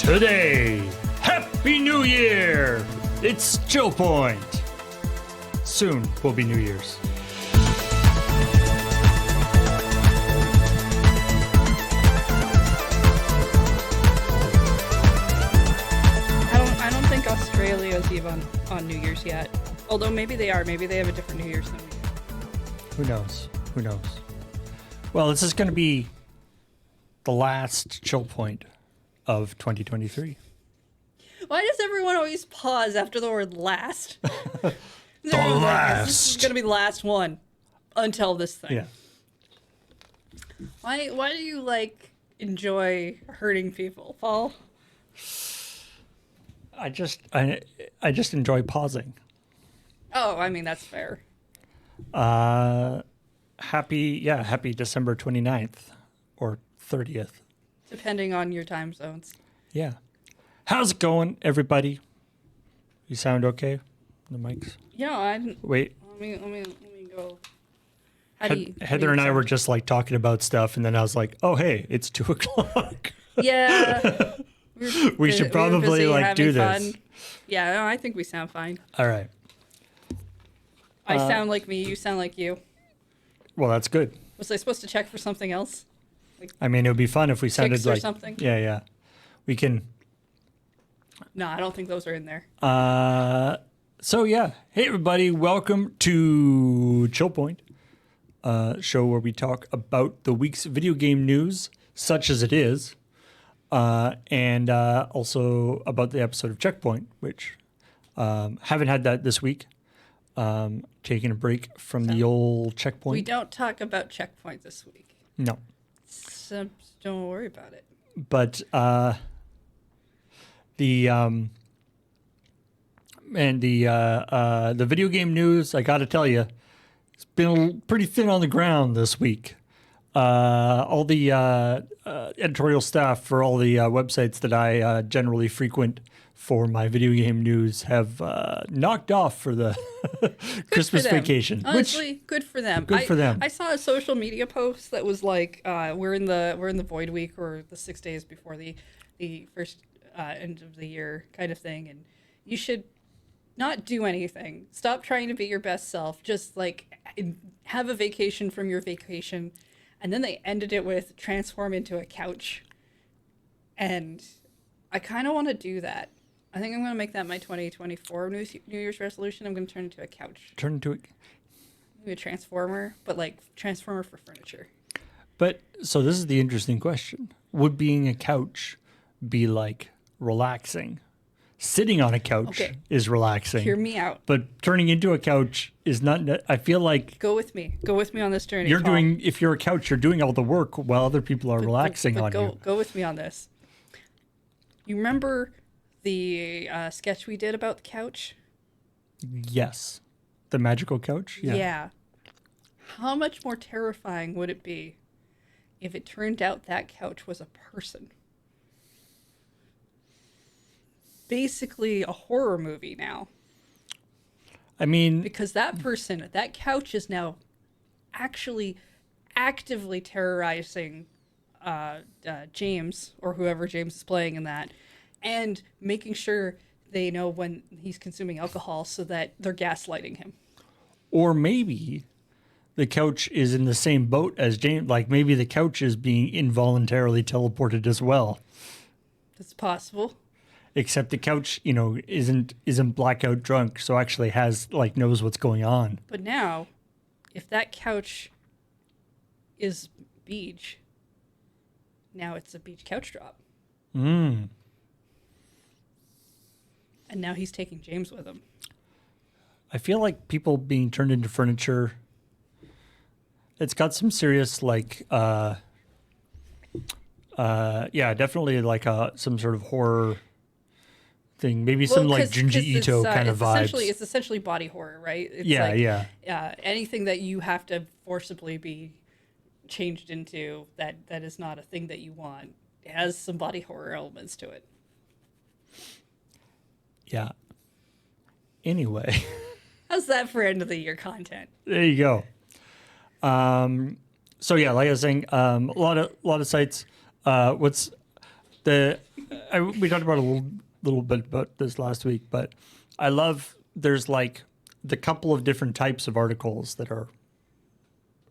today. Happy New Year! It's ChillPoint. Soon will be New Year's. I don't think Australia's even on New Year's yet. Although maybe they are. Maybe they have a different New Year's than we do. Who knows? Who knows? Well, this is going to be the last ChillPoint of 2023. Why does everyone always pause after the word last? The Like, this is going to be the last one until this thing. Yeah. Why do you enjoy hurting people, Paul? I just enjoy pausing. Oh, I mean, that's fair. Happy December 29th or 30th. Depending on your time zones. Yeah. How's it going, everybody? You sound okay? The mics? Yeah, I didn't. Wait. Let me go. Heather and I were just talking about stuff, and then I was like, "Oh, hey, it's 2:00." Yeah. We should probably do this. Fun. Yeah, no, I think we sound fine. All right. I sound like me. You sound like you. Well, that's good. Was I supposed to check for something else? I mean, it would be fun if we sounded or like something? Yeah. We can. No, I don't think those are in there. So yeah, hey everybody, welcome to ChillPoint, show where we talk about the week's video game news, such as it is, and also about the episode of Checkpoint, which haven't had that this week. Taking a break from the old Checkpoint. We don't talk about Checkpoint this week. No. So don't worry about it. But the video game news, I got to tell you, it's been pretty thin on the ground this week. All the editorial staff for all the websites that I generally frequent for my video game news have knocked off for the Christmas vacation. Honestly, good for them. Good for them. I saw a social media post that was like, "We're in the void week, or the 6 days before the first end of the year kind of thing, and you should not do anything. Stop trying to be your best self. Just have a vacation from your vacation." And then they ended it with transform into a couch, and I kind of want to do that. I think I'm going to make that my 2024 New Year's resolution. I'm going to turn into a couch. Turn into Maybe a transformer, but transformer for furniture. But so this is the interesting question. Would being a couch be relaxing? Sitting on a couch is relaxing. Hear me out. But turning into a couch is not. I feel like Go with me on this journey. You're Paul. if you're a couch, you're doing all the work while other people are relaxing on you. Go with me on this. You remember the sketch we did about the couch? Yes. The magical couch? Yeah. How much more terrifying would it be if it turned out that couch was a person? Basically a horror movie now. I mean... Because that couch is now actually actively terrorizing James, or whoever James is playing in that, and making sure they know when he's consuming alcohol so that they're gaslighting him. Or maybe the couch is in the same boat as James. Maybe the couch is being involuntarily teleported as well. It's possible. Except the couch, isn't blackout drunk, so actually has knows what's going on. But now, if that couch is beach, now it's a beach couch drop. Mm. And now he's taking James with him. I feel like people being turned into furniture, it's got some serious definitely some sort of horror thing. Maybe some Junji Ito kind of vibes. It's essentially body horror, right? It's anything that you have to forcibly be changed into that is not a thing that you want. It has some body horror elements to it. Yeah. Anyway. How's that for end of the year content? There you go. So yeah, like I was saying, a lot of sites. What's the we talked about a little bit about this last week, but I love there's like the couple of different types of articles that are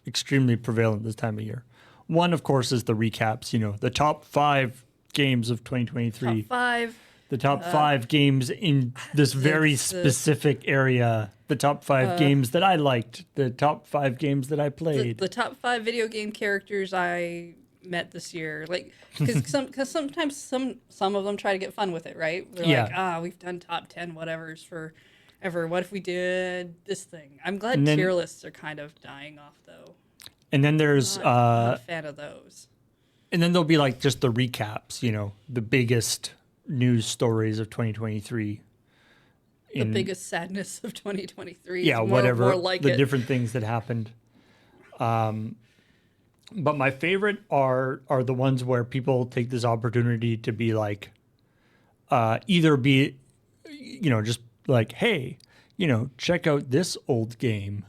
extremely prevalent this time of year. One, of course, is the recaps. The top 5 games of 2023. Top 5. The top 5 games in this very specific area. The top 5 games that I liked. The top 5 games that I played. The top 5 video game characters I met this year. Like, because sometimes some of them try to get fun with it, right? They're like, we've done top 10 whatevers forever. What if we did this thing? I'm glad tier lists are kind of dying off, though. And then there's... not a fan of those. And then there'll be like just the recaps, the biggest news stories of 2023. The biggest sadness of 2023. Yeah, more, whatever. More like the different things that happened. But my favorite are the ones where people take this opportunity to be like, either be, just like, hey, check out this old game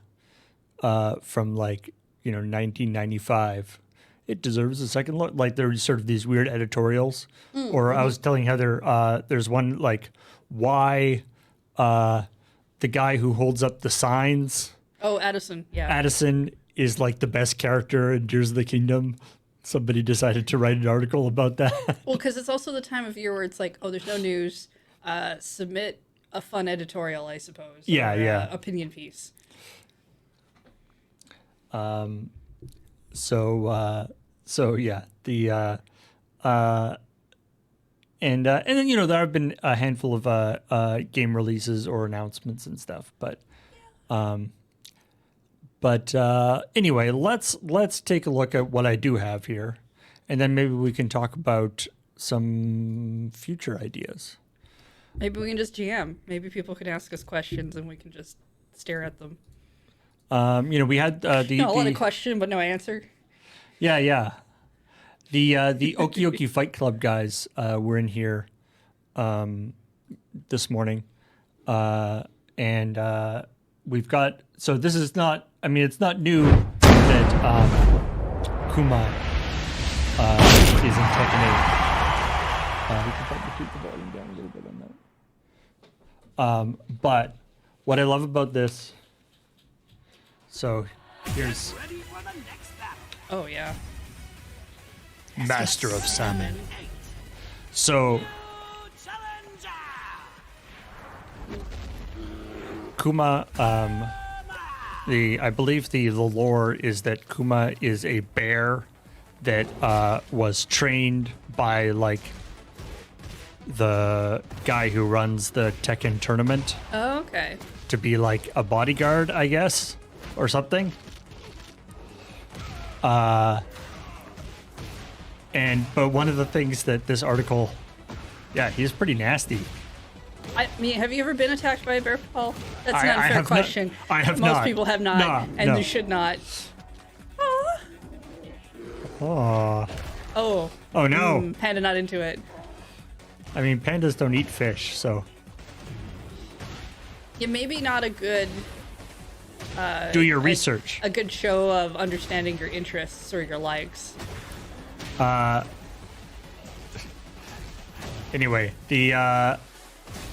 from like, 1995. It deserves a second look. Like there's sort of these weird editorials. Or I was telling Heather, there's one like why the guy who holds up the signs. Oh, Addison. Yeah. Addison is like the best character in Tears of the Kingdom. Somebody decided to write an article about that. Well, because it's also the time of year where it's like, oh, there's no news. Submit a fun editorial, I suppose. Yeah, yeah. Opinion piece. So yeah, and then there have been a handful of game releases or announcements and stuff, but anyway, let's take a look at what I do have here, and then maybe we can talk about some future ideas. Maybe we can just jam. Maybe people can ask us questions and we can just stare at them. We had a lot of question, but no answer. Yeah. The Okie Fight Club guys were in here this morning, and we've got. So this is not. I mean, it's not new that Kuma is in Tekken 8. We can probably keep the volume down a little bit on that. But what I love about this. So here's Oh yeah. Master of Salmon. So Kuma, I believe the lore is that Kuma is a bear that was trained by like the guy who runs the Tekken tournament. Oh, okay. To be like a bodyguard, I guess. Or something. But one of the things that this article, he's pretty nasty. I mean, have you ever been attacked by a bear, Paul? That's not a I fair have question. I have Most not. people have not, No. they should not. Oh. Oh. Oh no. Panda not into it. I mean, pandas don't eat fish, so. Yeah, maybe not a good. Do your research. A good show of understanding your interests or your likes. Anyway,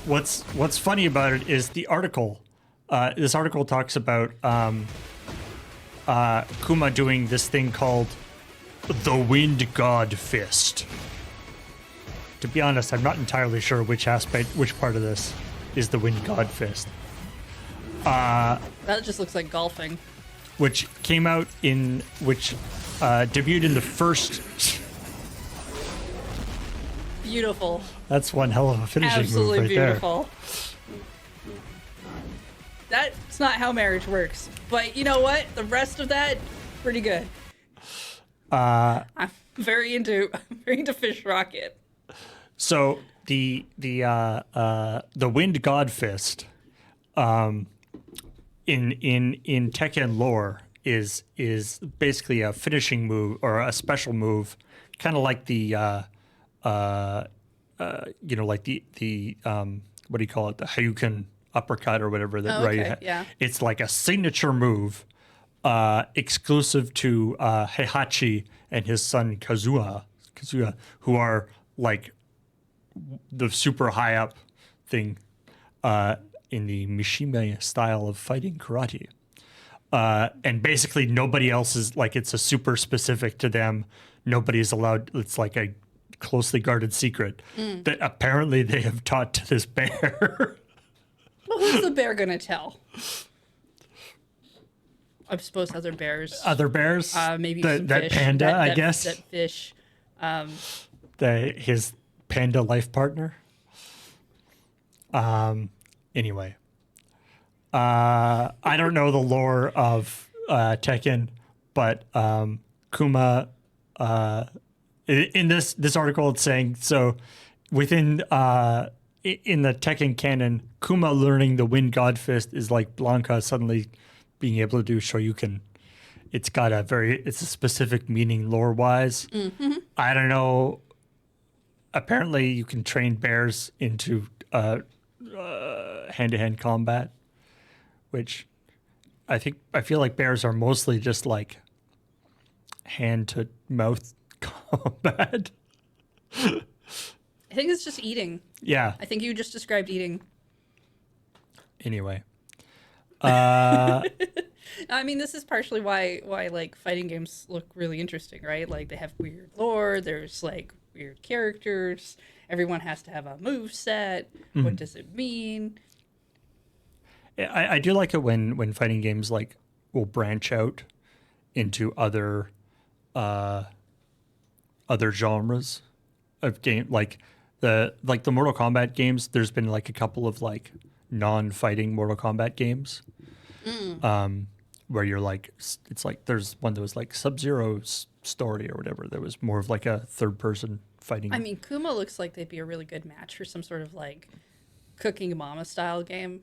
what's funny about it is the article. This article talks about Kuma doing this thing called the Wind God Fist. To be honest, I'm not entirely sure which part of this is the Wind God Fist. That just looks like golfing. Which debuted in the first. Beautiful. That's one hell of a finishing Absolutely move right beautiful. There. That's not how marriage works. But you know what? The rest of that, pretty good. I'm very into Fish Rocket. So the Wind God Fist, in Tekken lore is basically a finishing move or a special move, kind of like the like the what do you call it, the Hayuken uppercut or whatever that yeah. It's like a signature move exclusive to Heihachi and his son Kazuya, who are like the super high up thing in the Mishima style of fighting karate. And basically nobody else is like, it's a super specific to them. Nobody's allowed. It's like a closely guarded secret that apparently they have taught to this bear. Well, who's the bear gonna tell? I suppose other bears. Other bears? Maybe that, some that fish. panda, I guess. That fish. His panda life partner. Anyway. I don't know the lore of Tekken, but Kuma, in this article, it's saying, so within in the Tekken canon, Kuma learning the Wind God Fist is like Blanca suddenly being able to do Shoryuken. It's got it's a specific meaning lore-wise. Mm-hmm. I don't know. Apparently, you can train bears into hand-to-hand combat, which I feel like bears are mostly just like hand-to-mouth combat. I think it's just eating. Yeah. I think you just described eating. Anyway. I mean, this is partially why like fighting games look really interesting, right? Like they have weird lore. There's like weird characters. Everyone has to have a move set. Mm-hmm. What does it mean? I do like it when fighting games like will branch out into other genres of game, like the Mortal Kombat games. There's been like a couple of like non-fighting Mortal Kombat games, where you're like, it's like there's one that was like Sub-Zero's story or whatever. That was more of like a third-person fighting. I mean, Kuma looks like they'd be a really good match for some sort of like Cooking Mama style game.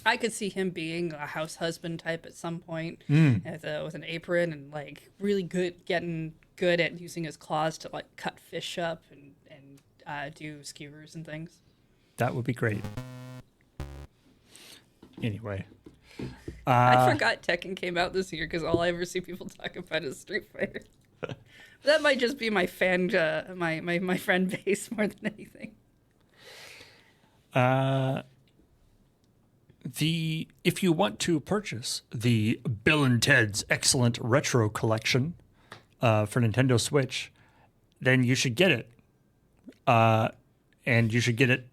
I could see him being a house husband type at some point with an apron and like really getting good at using his claws to like cut fish up and do skewers and things. That would be great. Anyway. I forgot Tekken came out this year because all I ever see people talk about is Street Fighter. That might just be my fan, my friend base more than anything. If you want to purchase the Bill and Ted's Excellent Retro Collection for Nintendo Switch, then you should get it. And you should get it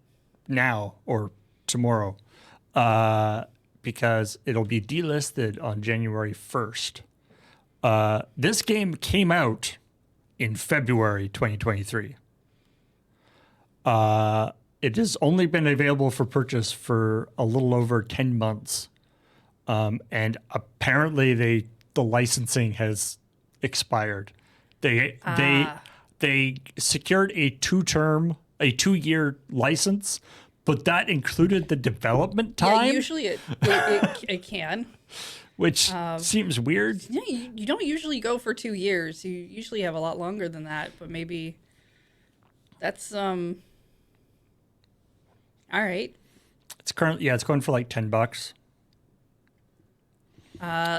now or tomorrow, because it'll be delisted on January 1st. This game came out in February 2023. It has only been available for purchase for a little over 10 months. And apparently the licensing has expired. They secured a 2-year license, but that included the development time. Yeah, usually it can. Which seems weird. Yeah, you don't usually go for 2 years. You usually have a lot longer than that, but maybe that's all right. It's going for like $10.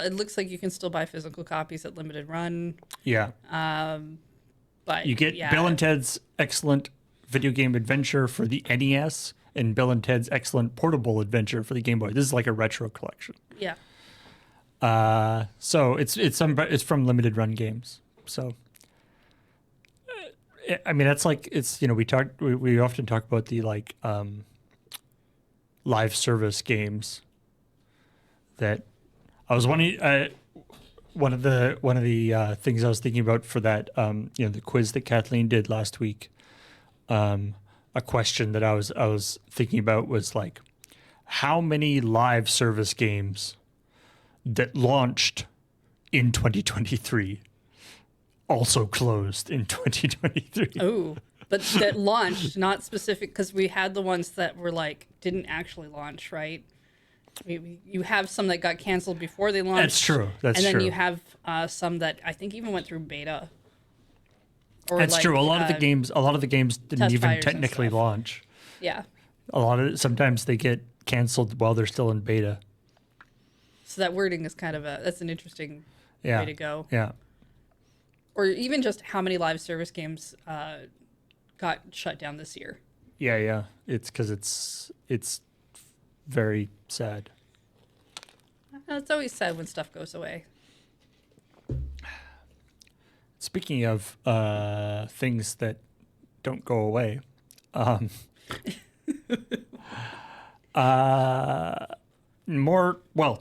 It looks like you can still buy physical copies at limited run. Yeah. But You get Bill and Ted's Excellent Video Game Adventure for the NES and Bill and Ted's Excellent Portable Adventure for the Game Boy. This is like a retro collection. Yeah. So it's from limited run games. So I mean, that's like, it's, we often talk about the like live service games that I was one of the things I was thinking about for that the quiz that Kathleen did last week. A question that I was thinking about was like, how many live service games that launched in 2023 also closed in 2023? Oh, but that launched, not specific, because we had the ones that were like didn't actually launch, right? You have some that got canceled before they launched. That's true. And then you have some that I think even went through beta. Or That's true. A lot of the games didn't even technically launch. Yeah. Sometimes they get canceled while they're still in beta. So that wording is kind of that's an interesting way to go. Yeah. Or even just how many live service games got shut down this year. Yeah. It's because it's very sad. It's always sad when stuff goes away. Speaking of things that don't go away,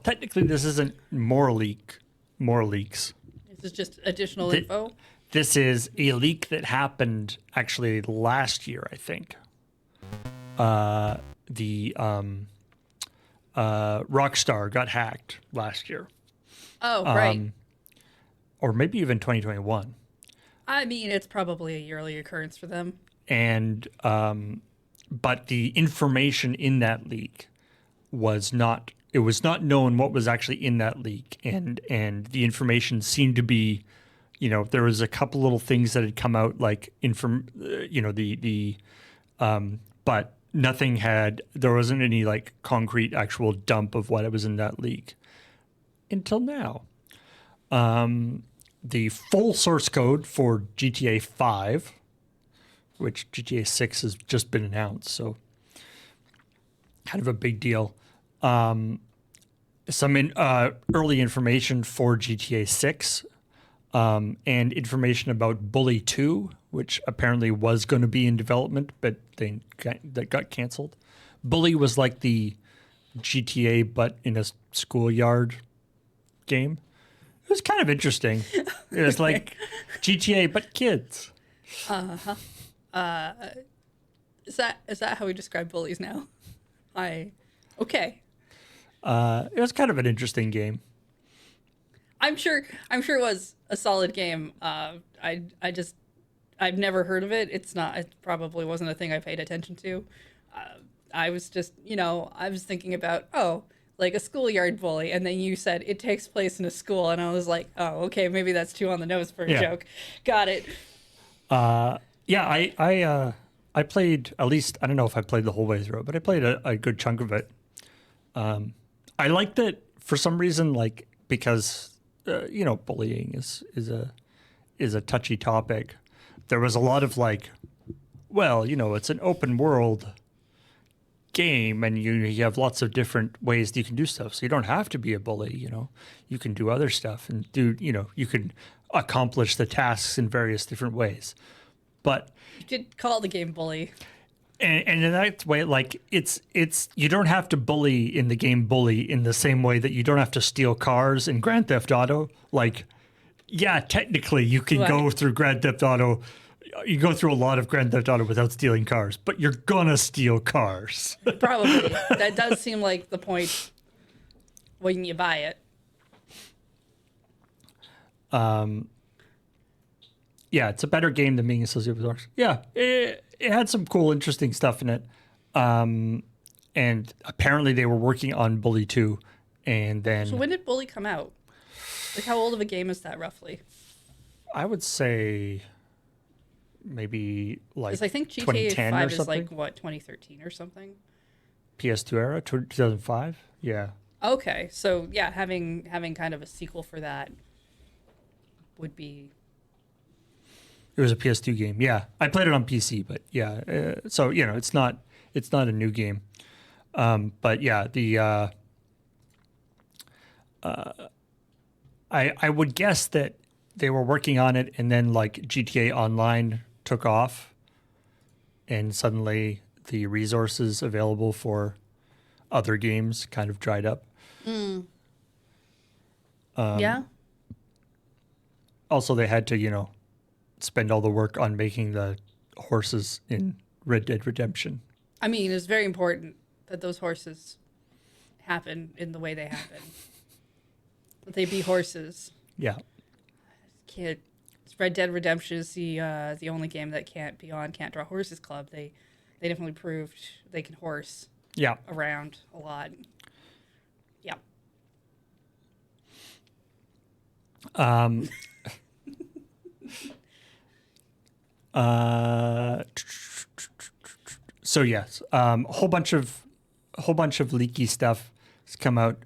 technically this isn't more leaks. This is just additional info. This is a leak that happened actually last year, I think. Rockstar got hacked last year. Oh, right. Or maybe even 2021. I mean, it's probably a yearly occurrence for them. And but the information in that leak was not known what was actually in that leak, and the information seemed to be, there was a couple little things that had come out, like but there wasn't any like concrete actual dump of what it was in that leak until now. The full source code for GTA 5, which GTA 6 has just been announced, so kind of a big deal. Some early information for GTA 6, and information about Bully 2, which apparently was going to be in development, but that got canceled. Bully was like the GTA, but in a schoolyard game. It was kind of interesting. It was like GTA, but kids. Uh-huh. Is that how we describe bullies now? Okay. It was kind of an interesting game. I'm sure it was a solid game. I've never heard of it. It probably wasn't a thing I paid attention to. I was just, I was thinking about, like a schoolyard bully, and then you said it takes place in a school, and I was like, oh, okay, maybe that's too on the nose for a joke. Got it. Yeah, I played, at least, I don't know if I played the whole way through it, but I played a good chunk of it. I liked it for some reason, like, because, bullying is a touchy topic. There was a lot of like, well, it's an open world game, and you have lots of different ways that you can do stuff. So you don't have to be a bully, you can do other stuff and you can accomplish the tasks in various different ways. But you did call the game Bully. And in that way, like it's you don't have to bully in the game Bully in the same way that you don't have to steal cars in Grand Theft Auto. Like, yeah, technically you can go through Grand Theft Auto. You go through a lot of Grand Theft Auto without stealing cars, but you're gonna steal cars. Probably. That does seem like the point when you buy it. Yeah, it's a better game than being associated with cars. Yeah, it had some cool, interesting stuff in it. And apparently they were working on Bully 2. And then... So when did Bully come out? Like, how old of a game is that, roughly? I would say maybe like 2010 or something. Because I think GTA 5 is like, what, 2013 or something? PS2 era? 2005? Yeah. Okay, so yeah, having kind of a sequel for that would be... It was a PS2 game. Yeah, I played it on PC, but yeah. So it's not a new game. But yeah, I would guess that they were working on it, and then like GTA Online took off, and suddenly the resources available for other games kind of dried up. Yeah. Also, they had to spend all the work on making the horses in Red Dead Redemption. I mean, it's very important that those horses happen in the way they happen. That they be horses. Yeah. Red Dead Redemption is the only game that can't be on Can't Draw Horses Club. They definitely proved they can horse around a lot. Yeah. So yes, a whole bunch of leaky stuff has come out.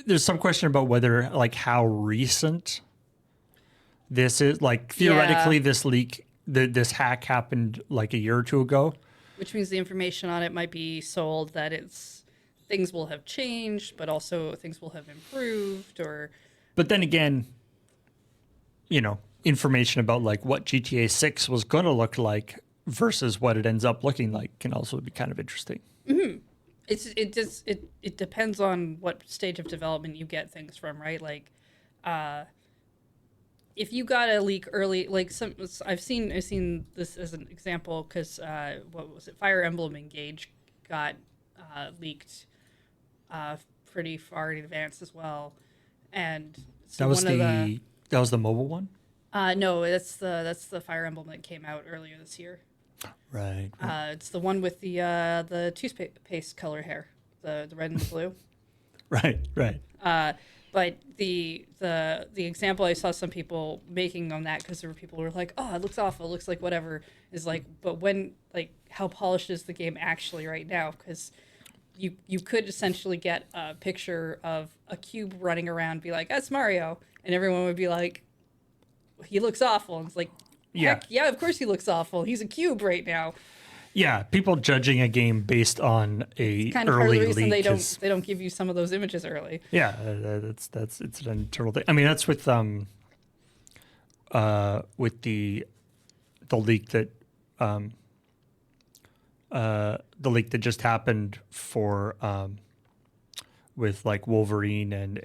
There's some question about whether, like, how recent this is. Like, theoretically, this leak this hack happened like a year or two ago. Which means the information on it might be sold that things will have changed, but also things will have improved. But then again, information about like what GTA 6 was going to look like versus what it ends up looking like can also be kind of interesting. It depends on what stage of development you get things from, right? Like, if you got a leak early, like I've seen this as an example because what was it? Fire Emblem Engage got leaked pretty far in advance as well, and so that was the mobile one. No, that's the Fire Emblem that came out earlier this year. Right. It's the one with the toothpaste color hair, the red and the blue. Right. But the example I saw some people making on that, because there were people who were like, "Oh, it looks awful. It looks like whatever." Is like, but when like how polished is the game actually right now? Because you could essentially get a picture of a cube running around, and be like, "That's Mario," and everyone would be like, "He looks awful." And it's like, heck, yeah, of course he looks awful. He's a cube right now. Yeah, people judging a game based on a Kind of early part of the reason leak they don't give you some of those images early. Yeah, it's an internal thing. I mean, that's with the leak that the leak that just happened for with like Wolverine and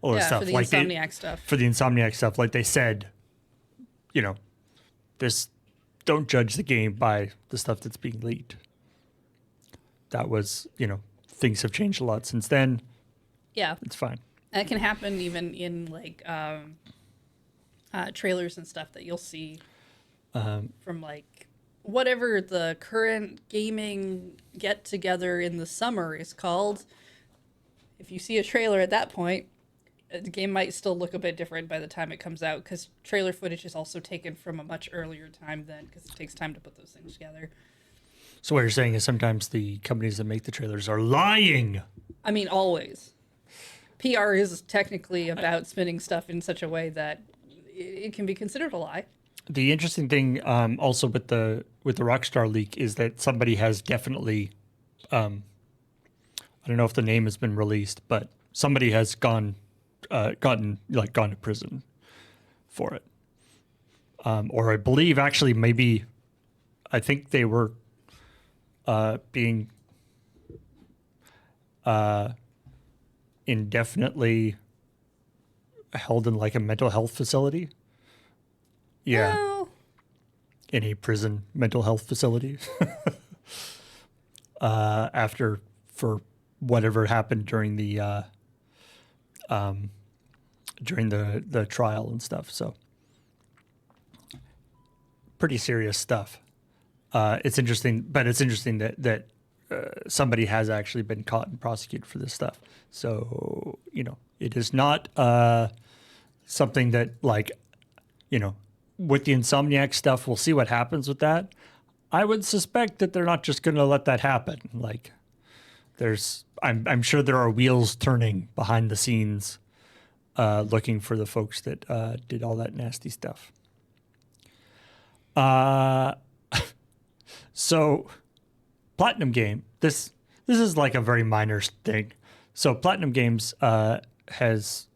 all this stuff, for the like Insomniac stuff. For the Insomniac stuff, like they said, this don't judge the game by the stuff that's being leaked. That was, things have changed a lot since then. Yeah, it's fine. And it can happen even in like trailers and stuff that you'll see from like whatever the current gaming get together in the summer is called. If you see a trailer at that point, the game might still look a bit different by the time it comes out, because trailer footage is also taken from a much earlier time then, because it takes time to put those things together. So what you're saying is sometimes the companies that make the trailers are lying. I mean, always. PR is technically about spinning stuff in such a way that it can be considered a lie. The interesting thing also with the Rockstar leak is that somebody has definitely, I don't know if the name has been released, but somebody has gone to prison for it. Or I believe actually maybe, I think they were being indefinitely held in like a mental health facility. Yeah. Well, in a prison mental health facility. After, for whatever happened during the trial and stuff. So pretty serious stuff. It's interesting that somebody has actually been caught and prosecuted for this stuff. So, it is not something that, like, with the Insomniac stuff, we'll see what happens with that. I would suspect that they're not just going to let that happen. Like, I'm sure there are wheels turning behind the scenes, looking for the folks that did all that nasty stuff. So, Platinum Game. This is like a very minor thing. So, Platinum Games has,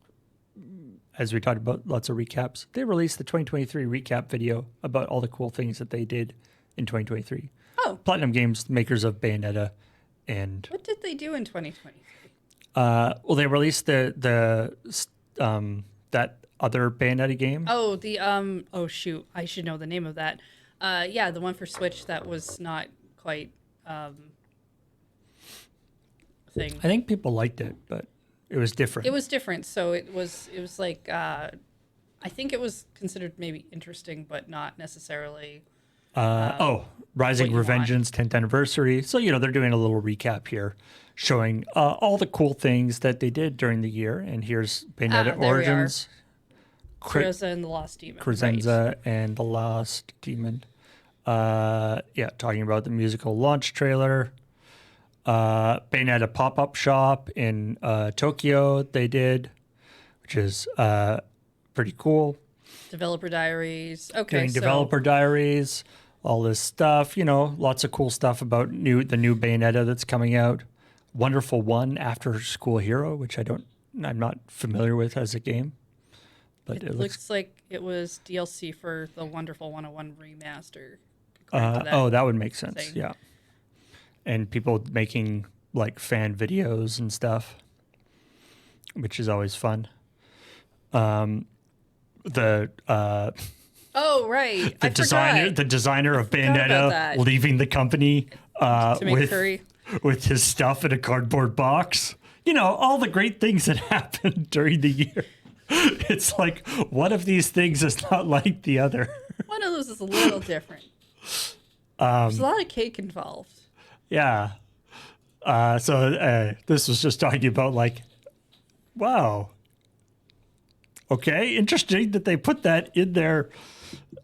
as we talked about, lots of recaps. They released the 2023 recap video about all the cool things that they did in 2023. Oh. Platinum Games, makers of Bayonetta, and what did they do in 2023? Well, they released the that other Bayonetta game. Oh, the oh shoot, I should know the name of that. Yeah, the one for Switch that was not quite thing. I think people liked it, but it was different. It was different, so it was like I think it was considered maybe interesting, but not necessarily. Rising Revengeance 10th anniversary. So, they're doing a little recap here, showing all the cool things that they did during the year. And here's Bayonetta Origins. Crescenza and the Lost Demon. Crescenza and the Lost Demon. Talking about the musical launch trailer. Bayonetta pop-up shop in Tokyo they did, which is pretty cool. Developer diaries. Okay, Getting developer diaries, all this stuff. Lots of cool stuff about the new Bayonetta that's coming out. Wonderful 1 After School Hero, which I'm not familiar with as a game, but it looks like it was DLC for the Wonderful 101 remaster. That would make sense. thing. Yeah, and people making like fan videos and stuff, which is always fun. The Oh right, the designer of Bayonetta leaving the company to make curry with his stuff in a cardboard box. All the great things that happened during the year. It's like one of these things is not like the other. One of those is a little different. There's a lot of cake involved. Yeah. So this was just talking about like, wow. Okay, interesting that they put that in their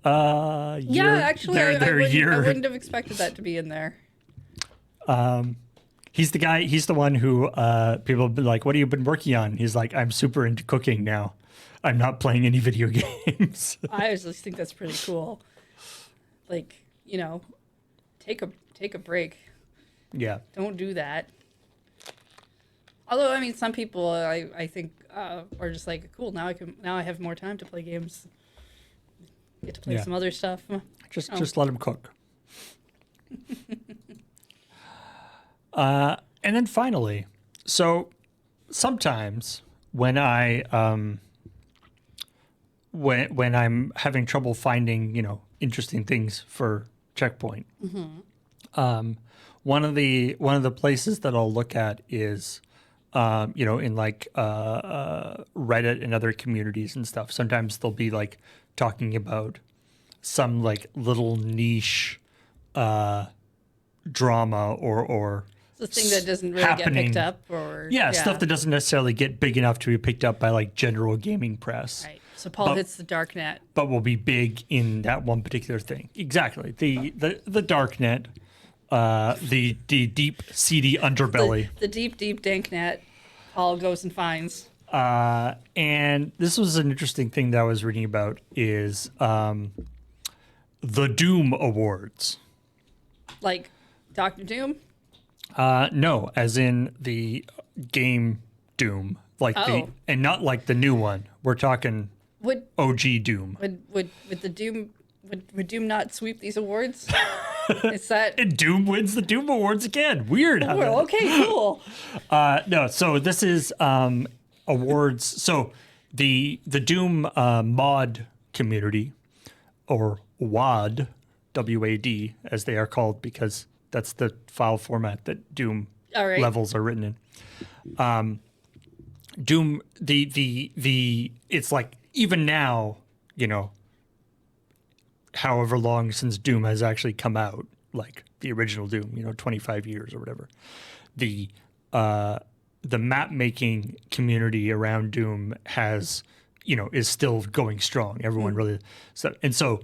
Actually, I wouldn't have expected that to be in there. He's the guy. He's the one who people have been like, "What have you been working on?" He's like, "I'm super into cooking now. I'm not playing any video games." I just think that's pretty cool. Like, take a break. Yeah. Don't do that. Although, I mean, some people I think are just like, cool. Now I have more time to play games. Get to play some other stuff. Just let him cook. And then finally, so sometimes when when I'm having trouble finding interesting things for ChillPoint, one of the places that I'll look at is in like Reddit and other communities and stuff. Sometimes they'll be like talking about some like little niche drama or the thing that doesn't really get picked up, or stuff that doesn't necessarily get big enough to be picked up by like general gaming press. Right. So Paul hits the dark net, but will be big in that one particular thing. Exactly. The dark net, the deep seedy underbelly, the deep dank net. Paul goes and finds. And this was an interesting thing that I was reading about is the Doom Awards. Like Dr. Doom? No, as in the game Doom, and not like the new one. We're talking OG Doom. Would the Doom would Doom not sweep these awards? Is that and Doom wins the Doom Awards again? Weird. Okay, cool. No, so this is awards. So the Doom mod community, or WAD, WAD, as they are called, because that's the file format that Doom levels are written in. Doom, the it's like even now, however long since Doom has actually come out, like the original Doom, 25 years or whatever. The map making community around Doom has, is still going strong. Everyone really so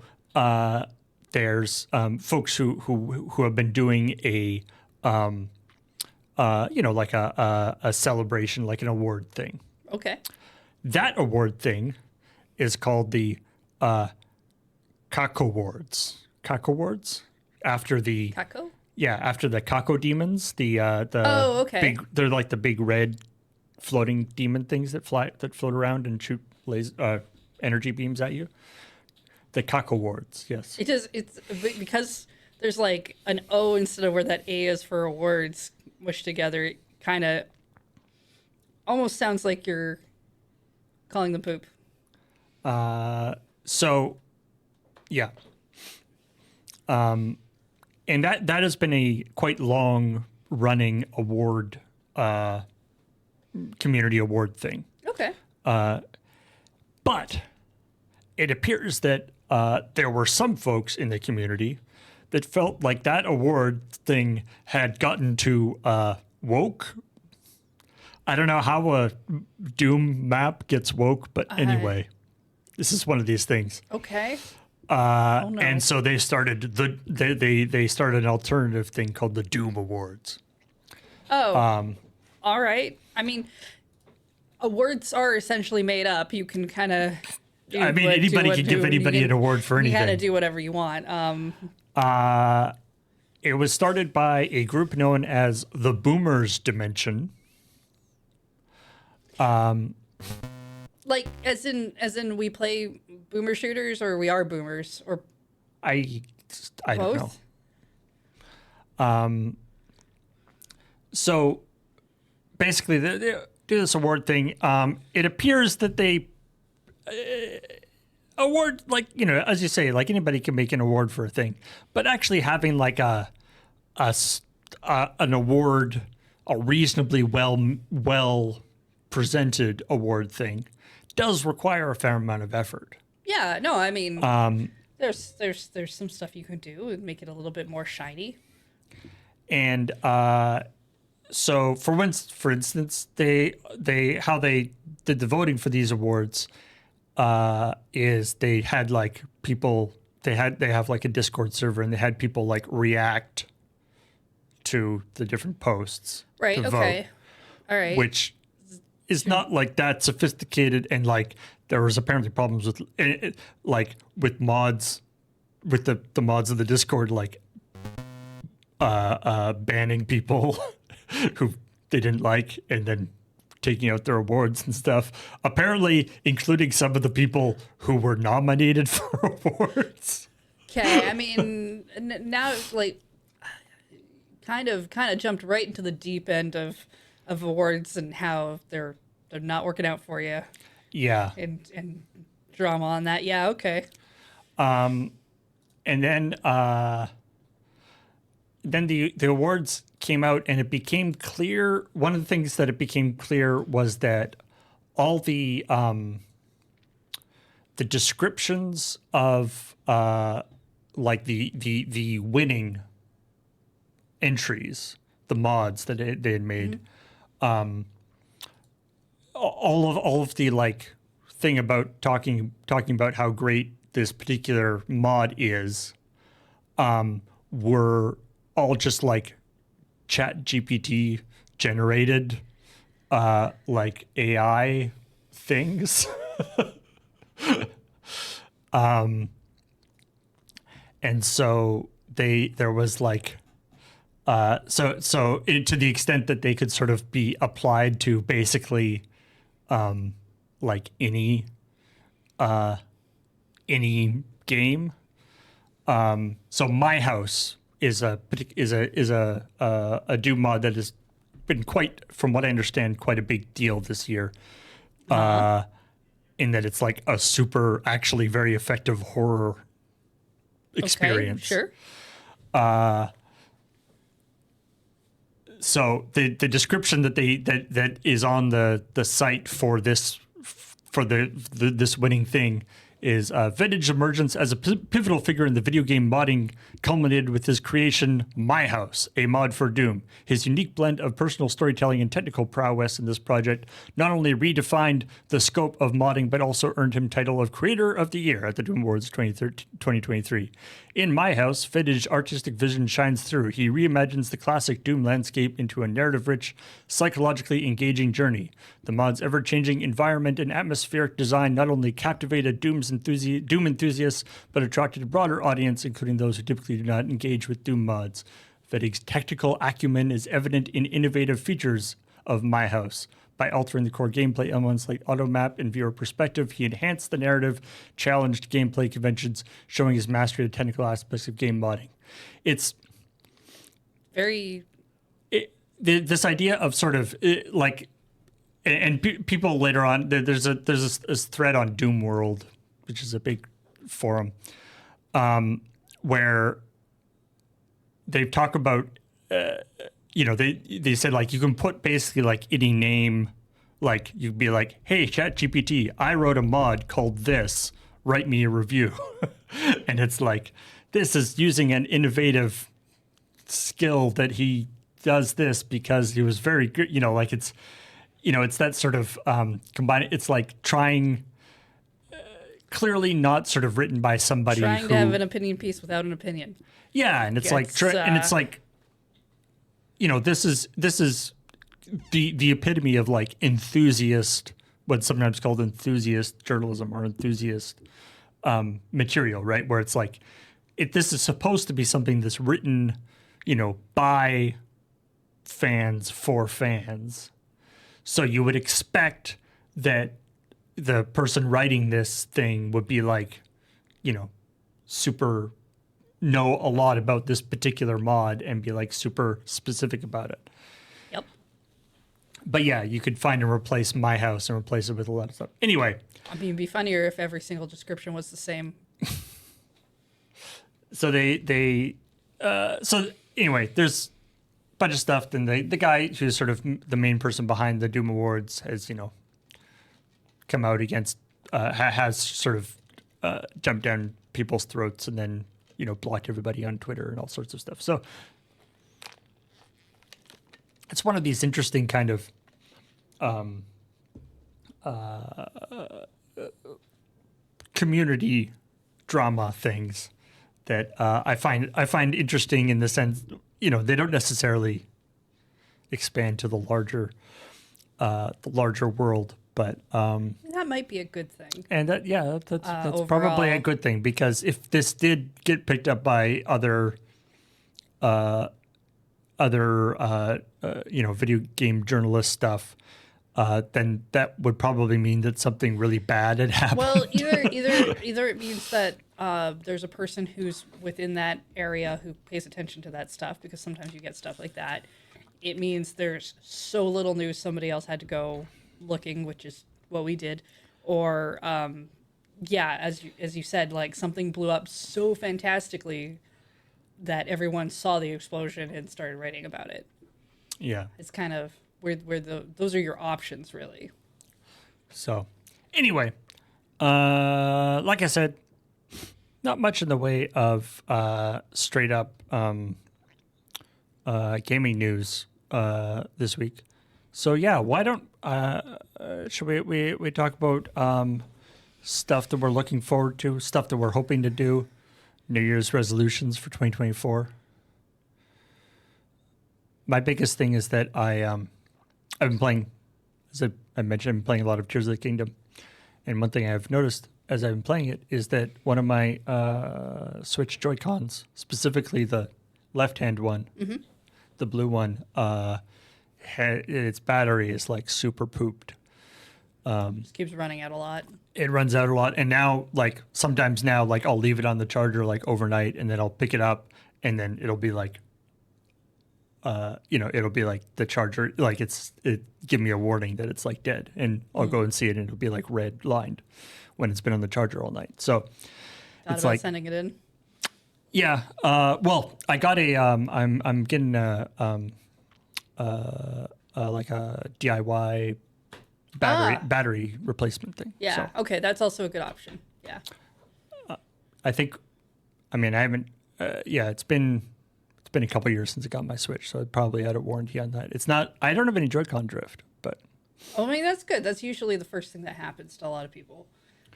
there's folks who have been doing a like a celebration, like an award thing. Okay. That award thing is called the Caco Awards. Caco Awards, after the Caco? Yeah, after the Caco demons. Okay. They're like the big red floating demon things that float around and shoot energy beams at you. The Caco Awards, yes. It's because there's like an O instead of where that A is for awards mushed together. It kind of almost sounds like you're calling them poop. So, yeah. And that has been a quite long running award, community award thing. Okay. But it appears that there were some folks in the community that felt like that award thing had gotten too woke. I don't know how a Doom map gets woke, but anyway, this is one of these things. Okay. No. And so they started they started an alternative thing called the Doom Awards. Oh. All right. I mean, awards are essentially made up. You can kind of I mean, anybody can give anybody an award for anything. You kind of do whatever you want. It was started by a group known as the Boomers Dimension. Like as in we play boomer shooters, or we are boomers, or I don't know. So basically, they do this award thing. It appears that they award, like, you know, as you say, like anybody can make an award for a thing, but actually having like an award, a reasonably well presented award thing, does require a fair amount of effort. Yeah, no, I mean, there's some stuff you can do and make it a little bit more shiny. And so for instance, they how they did the voting for these awards is they had like people, they have like a Discord server, and they had people like react to the different posts. Right. To Okay. vote, All right. which is not like that sophisticated, and like there was apparently problems with like with mods, with the mods of the Discord, like banning people who they didn't like, and then taking out their awards and stuff. Apparently, including some of the people who were nominated for awards. Okay. I mean, now like kind of jumped right into the deep end of awards and how they're not working out for you. Yeah. And drama on that. Yeah. Okay. And then the awards came out, and it became clear. One of the things that it became clear was that all the descriptions of like the winning entries, the mods that they had made, all of the like thing about talking about how great this particular mod is, were all just like Chat GPT generated like AI things. And so there was like so to the extent that they could sort of be applied to basically like any game. So My House is a Doom mod that has been quite, from what I understand, quite a big deal this year. In that it's like a super, actually very effective horror experience. Okay, sure. So the description that that is on the site for this this winning thing is Vintage emergence as a pivotal figure in the video game modding culminated with his creation, My House, a mod for Doom. His unique blend of personal storytelling and technical prowess in this project not only redefined the scope of modding, but also earned him title of Creator of the Year at the Doom Awards 2023. In My House, Vintage's artistic vision shines through. He reimagines the classic Doom landscape into a narrative-rich, psychologically engaging journey. The mod's ever-changing environment and atmospheric design not only captivated Doom enthusiasts, but attracted a broader audience, including those who typically do not engage with Doom mods. Vintage's technical acumen is evident in innovative features of My House. By altering the core gameplay elements like auto map and viewer perspective, he enhanced the narrative, challenged gameplay conventions, showing his mastery of technical aspects of game modding. It's very this idea of sort of like, and people later on, there's this thread on Doom World, which is a big forum, where they talk about. They said like you can put basically like any name, like you'd be like, hey, ChatGPT, I wrote a mod called this, write me a review. And it's like, this is using an innovative skill that he does this because he was very good, like it's that sort of combine. It's like trying, clearly not sort of written by somebody trying to have an opinion piece without an opinion. Yeah. And it's like, and it's like, this is the epitome of like enthusiast what's sometimes called enthusiast journalism or enthusiast material, right? Where it's like, this is supposed to be something that's written, by fans for fans. So you would expect that the person writing this thing would be like, super know a lot about this particular mod and be like super specific about it. Yep. But yeah, you could find and replace my house and replace it with a lot of stuff. Anyway. I mean, it'd be funnier if every single description was the same. So so anyway, there's a bunch of stuff. Then the guy who's sort of the main person behind the Doom Awards has, come out against, has sort of jumped down people's throats and then, blocked everybody on Twitter and all sorts of stuff. So it's one of these interesting kind of community drama things that I find interesting in the sense, they don't necessarily expand to the larger world, but That might be a good thing. and that's Overall. probably a good thing, because if this did get picked up by other video game journalist stuff, then that would probably mean that something really bad had happened. Well, either it means that there's a person who's within that area who pays attention to that stuff, because sometimes you get stuff like that. It means there's so little news somebody else had to go looking, which is what we did. Or as you said, like something blew up so fantastically that everyone saw the explosion and started writing about it. Yeah. It's kind of where those are your options, really. So, anyway, like I said, not much in the way of straight up gaming news this week. So yeah, why don't should we talk about stuff that we're looking forward to, stuff that we're hoping to do, New Year's resolutions for 2024. My biggest thing is that I've been playing, as I mentioned, I've been playing a lot of Tears of the Kingdom. And one thing I've noticed as I've been playing it is that one of my Switch Joy-Cons, specifically the left-hand one, the blue one, its battery is like super pooped. Just keeps running out a lot. It runs out a lot. And now, like, sometimes now, like, I'll leave it on the charger, like, overnight, and then I'll pick it up, and then it'll be like, it'll be like the charger, like it give me a warning that it's like dead, and I'll go and see it, and it'll be like red lined when it's been on the charger all night. So It's like sending it in. Yeah. Well, I got I'm getting like a DIY battery replacement thing. Yeah. So Okay, that's also a good option. Yeah. I think, I haven't. It's been a couple years since I got my Switch, so I probably had a warranty on that. It's not. I don't have any Joy-Con drift, but. Oh, that's good. That's usually the first thing that happens to a lot of people.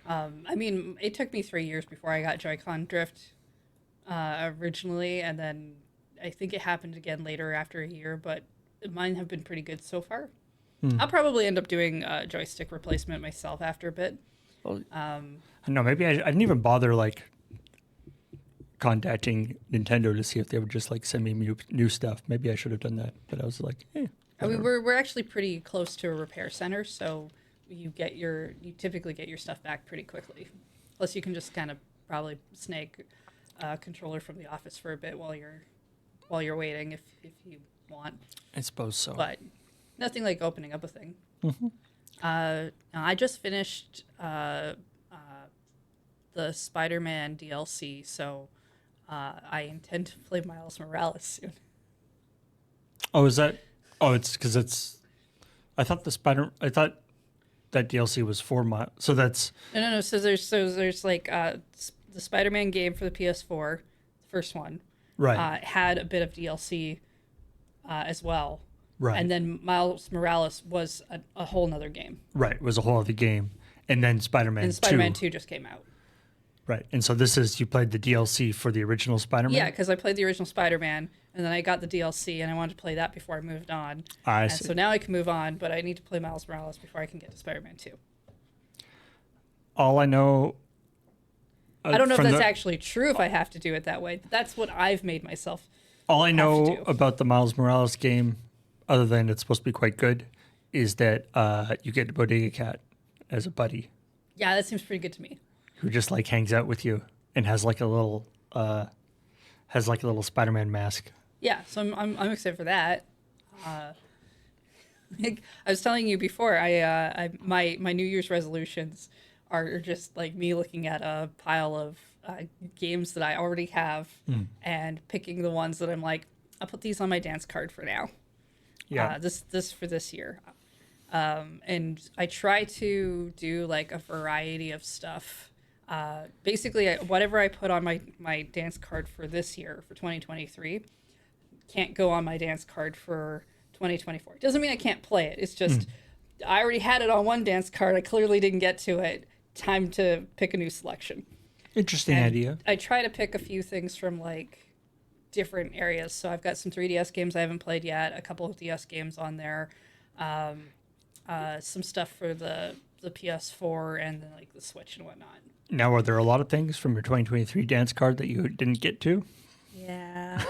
It took me 3 years before I got Joy-Con drift originally, and then I think it happened again later after a year, but mine have been pretty good so far. I'll probably end up doing a joystick replacement myself after a bit. Well, I don't know. Maybe I didn't even bother like contacting Nintendo to see if they would just like send me new stuff. Maybe I should have done that, but I was like, we're actually pretty close to a repair center, so you typically get your stuff back pretty quickly. Plus, you can just kind of probably snag a controller from the office for a bit while you're waiting if you want. I suppose so. But nothing like opening up a thing. I just finished the Spider-Man DLC, so I intend to play Miles Morales soon. Oh, is that? Oh, it's because it's. I thought that DLC was 4 months. So that's No. So there's like the Spider-Man game for the PS4, the first one, right. Had a bit of DLC as well. Right. And then Miles Morales was a whole nother game. Right. It was a whole other game. And then Spider-Man 2. And Spider-Man 2 just came out. Right. And so this is, you played the DLC for the original Spider-Man? Yeah, because I played the original Spider-Man, and then I got the DLC, and I wanted to play that before I moved on. I and see. so now I can move on, but I need to play Miles Morales before I can get to Spider-Man 2. All I know... I don't know if that's actually true if I have to do it that way. That's what I've made myself All I have know to do. about the Miles Morales game, other than it's supposed to be quite good, is that you get Bodega Cat as a buddy Yeah, that seems pretty good to me. who just like hangs out with you and has like a little Spider-Man mask. Yeah, so I'm excited for that. Like I was telling you before, my New Year's resolutions are just like me looking at a pile of games that I already have and picking the ones that I'm like, I'll put these on my dance card for now. Yeah. This for this year. And I try to do like a variety of stuff. Basically, whatever I put on my dance card for this year, for 2023, can't go on my dance card for 2024. Doesn't mean I can't play it. It's just I already had it on one dance card. I clearly didn't get to it. Time to pick a new selection. Interesting idea. I try to pick a few things from like different areas. So I've got some 3DS games I haven't played yet, a couple of DS games on there, some stuff for the PS4 and then like the Switch and whatnot. Now, are there a lot of things from your 2023 dance card that you didn't get to? Yeah.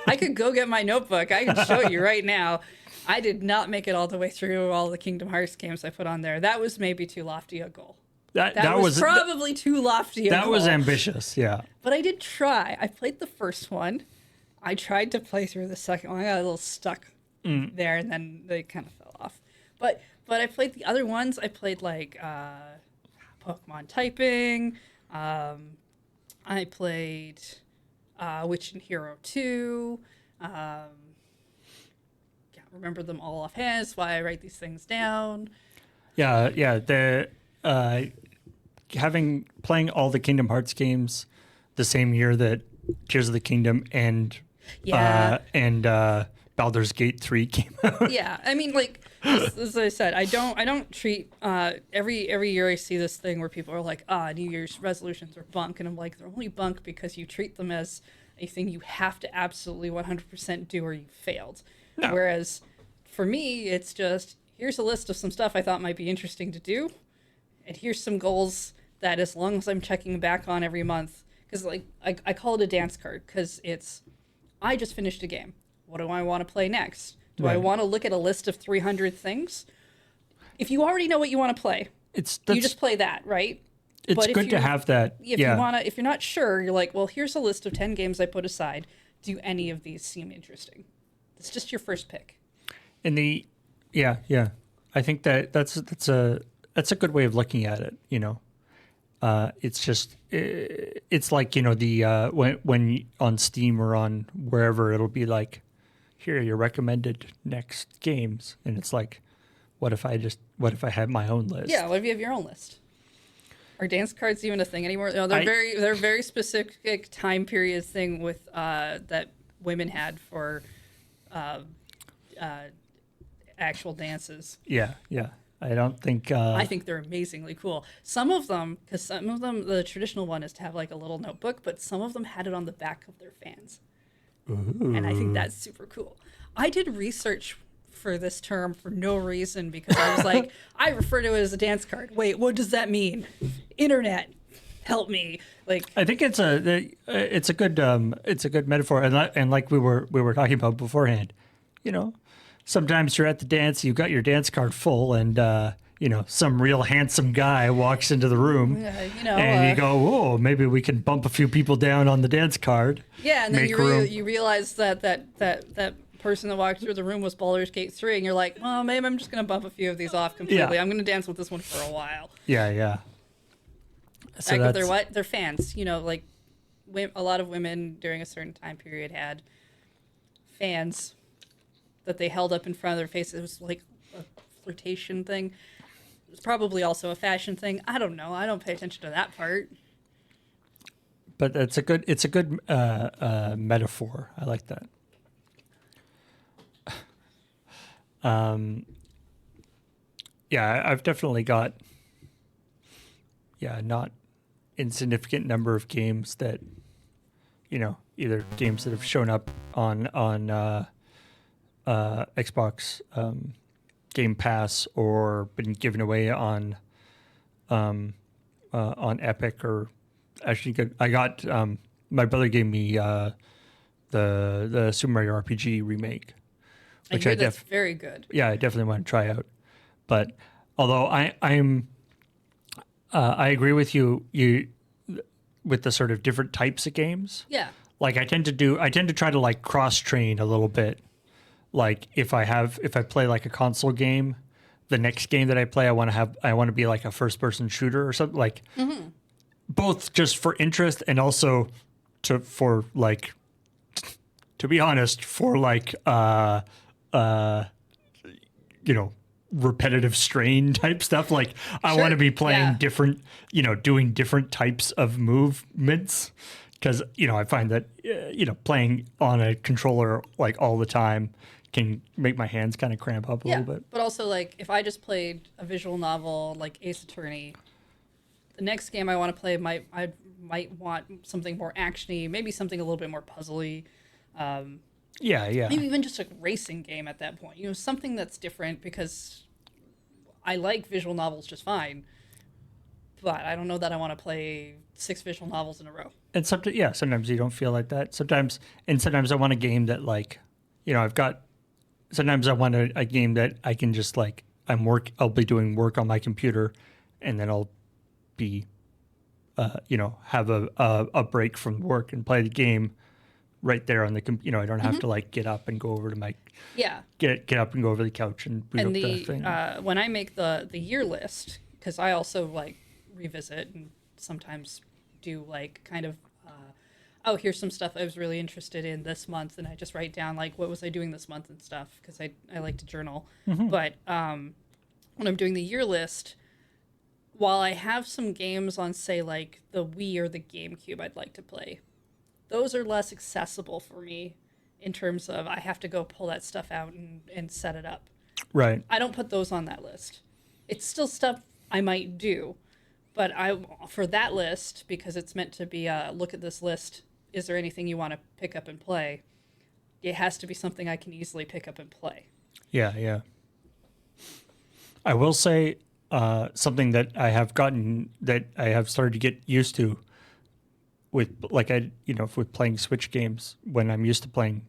I could go get my notebook. I can show you right now. I did not make it all the way through all the Kingdom Hearts games I put on there. That was maybe too lofty a goal. That was probably too lofty a goal. That was ambitious, yeah. But I did try. I played the first one. I tried to play through the second one. I got a little stuck there, and then they kind of fell off. But I played the other ones. I played like Pokemon Typing. I played Witch and Hero 2. Can't remember them all offhand. That's why I write these things down. Yeah. The playing all the Kingdom Hearts games the same year that Tears of the Kingdom and Baldur's Gate 3 came out. Yeah, I mean, like as I said, I don't treat every year I see this thing where people are like, New Year's resolutions are bunk, and I'm like, they're only bunk because you treat them as a thing you have to absolutely 100% do or you failed. No. Whereas for me, it's just here's a list of some stuff I thought might be interesting to do, and here's some goals that as long as I'm checking back on every month, because like I call it a dance card because it's I just finished a game. What do I want to play next? Do I want to look at a list of 300 things? If you already know what you want to play, you just play that, right? It's good to have that. If you're not sure, you're like, well, here's a list of 10 games I put aside. Do any of these seem interesting? It's just your first pick. I think that's a good way of looking at it. You know, it's just it's like, you know, the when on Steam or on wherever it'll be like, here are your recommended next games, and it's like, what if I had my own list? Yeah, what if you have your own list? Are dance cards even a thing anymore? No, they're very specific time periods thing with that women had for actual dances. Yeah. I don't think. I think they're amazingly cool. Some of them, the traditional one is to have like a little notebook, but some of them had it on the back of their fans. Ooh. And I think that's super cool. I did research for this term for no reason because I was like, I refer to it as a dance card. Wait, what does that mean? Internet, help me! Like, I think it's a good metaphor, and like we were talking about beforehand, you know, sometimes you're at the dance, you've got your dance card full, and you know, some real handsome guy walks into the room, and you go, "Oh, maybe we can bump a few people down on the dance card." Yeah, and then you realize that person that walked through the room was Baldur's Gate 3, and you're like, "Well, maybe I'm just gonna bump a few of these off completely. I'm gonna dance with this one for a while." Yeah. So they're fans, you know, like a lot of women during a certain time period had fans that they held up in front of their faces. It was like a flirtation thing. It's probably also a fashion thing. I don't know. I don't pay attention to that part. But it's a good metaphor. I like that. Yeah, I've definitely got. Yeah, not insignificant number of games that, either games that have shown up on Xbox Game Pass or been given away on Epic. Or actually, I got my brother gave me the Super Mario RPG remake, which that's very good. Yeah, I definitely want to try out. But although I agree with you with the sort of different types of games. Yeah. Like I tend to try to like cross train a little bit. Like if I play like a console game, the next game that I play, I want to be like a first person shooter or something, like both just for interest and also to be honest, for like repetitive strain type stuff. Like I want to be playing different, doing different types of movements. Because, I find that, playing on a controller like all the time can make my hands kind of cramp up a little bit. But also, like, if I just played a visual novel like Ace Attorney, the next game I want to play I might want something more actiony, maybe something a little bit more puzzly. Maybe even just a racing game at that point. Something that's different, because I like visual novels just fine, but I don't know that I want to play 6 visual novels in a row. And sometimes you don't feel like that. Sometimes I want a game that, like, sometimes I want a game that I can just like, I'll be doing work on my computer, and then I'll be, have a break from work and play the game right there on the computer. I don't have to like get up and go over to my get up and go over the couch and boot up the thing. When I make the year list, because I also like revisit and sometimes do like kind of here's some stuff I was really interested in this month, and I just write down like what was I doing this month and stuff, because I like to journal. But when I'm doing the year list, while I have some games on, say, like the Wii or the GameCube I'd like to play, those are less accessible for me in terms of I have to go pull that stuff out and set it up. Right. I don't put those on that list. It's still stuff I might do, but for that list, because it's meant to be look at this list, is there anything you want to pick up and play? It has to be something I can easily pick up and play. Yeah. I will say something that I have started to get used to with, like, with playing Switch games, when I'm used to playing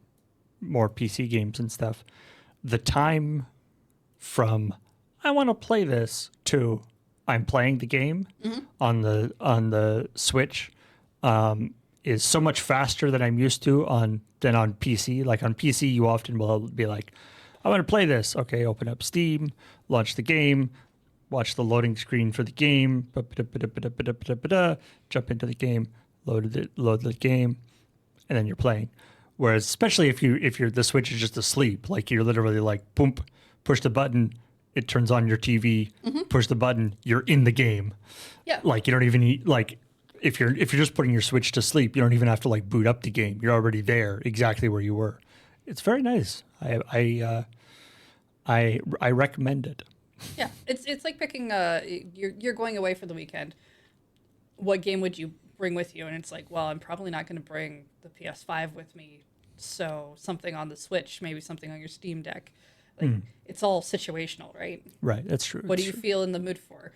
more PC games and stuff. The time from I want to play this to I'm playing the game on the Switch is so much faster than I'm used to than on PC. Like on PC, you often will be like, I want to play this. Okay, open up Steam, launch the game, watch the loading screen for the game, jump into the game, load the game, and then you're playing. Whereas, especially if the Switch is just asleep, like you're literally like, boom, push the button, it turns on your TV, push the button, you're in the game. Yeah. Like you don't even need, like, if you're just putting your Switch to sleep, you don't even have to like boot up the game. You're already there, exactly where you were. It's very nice. I recommend it. Yeah, it's like picking you're going away for the weekend. What game would you bring with you? And it's like, well, I'm probably not going to bring the PS5 with me, so something on the Switch, maybe something on your Steam Deck. Like it's all situational, right? Right, that's true. What do you feel in the mood for?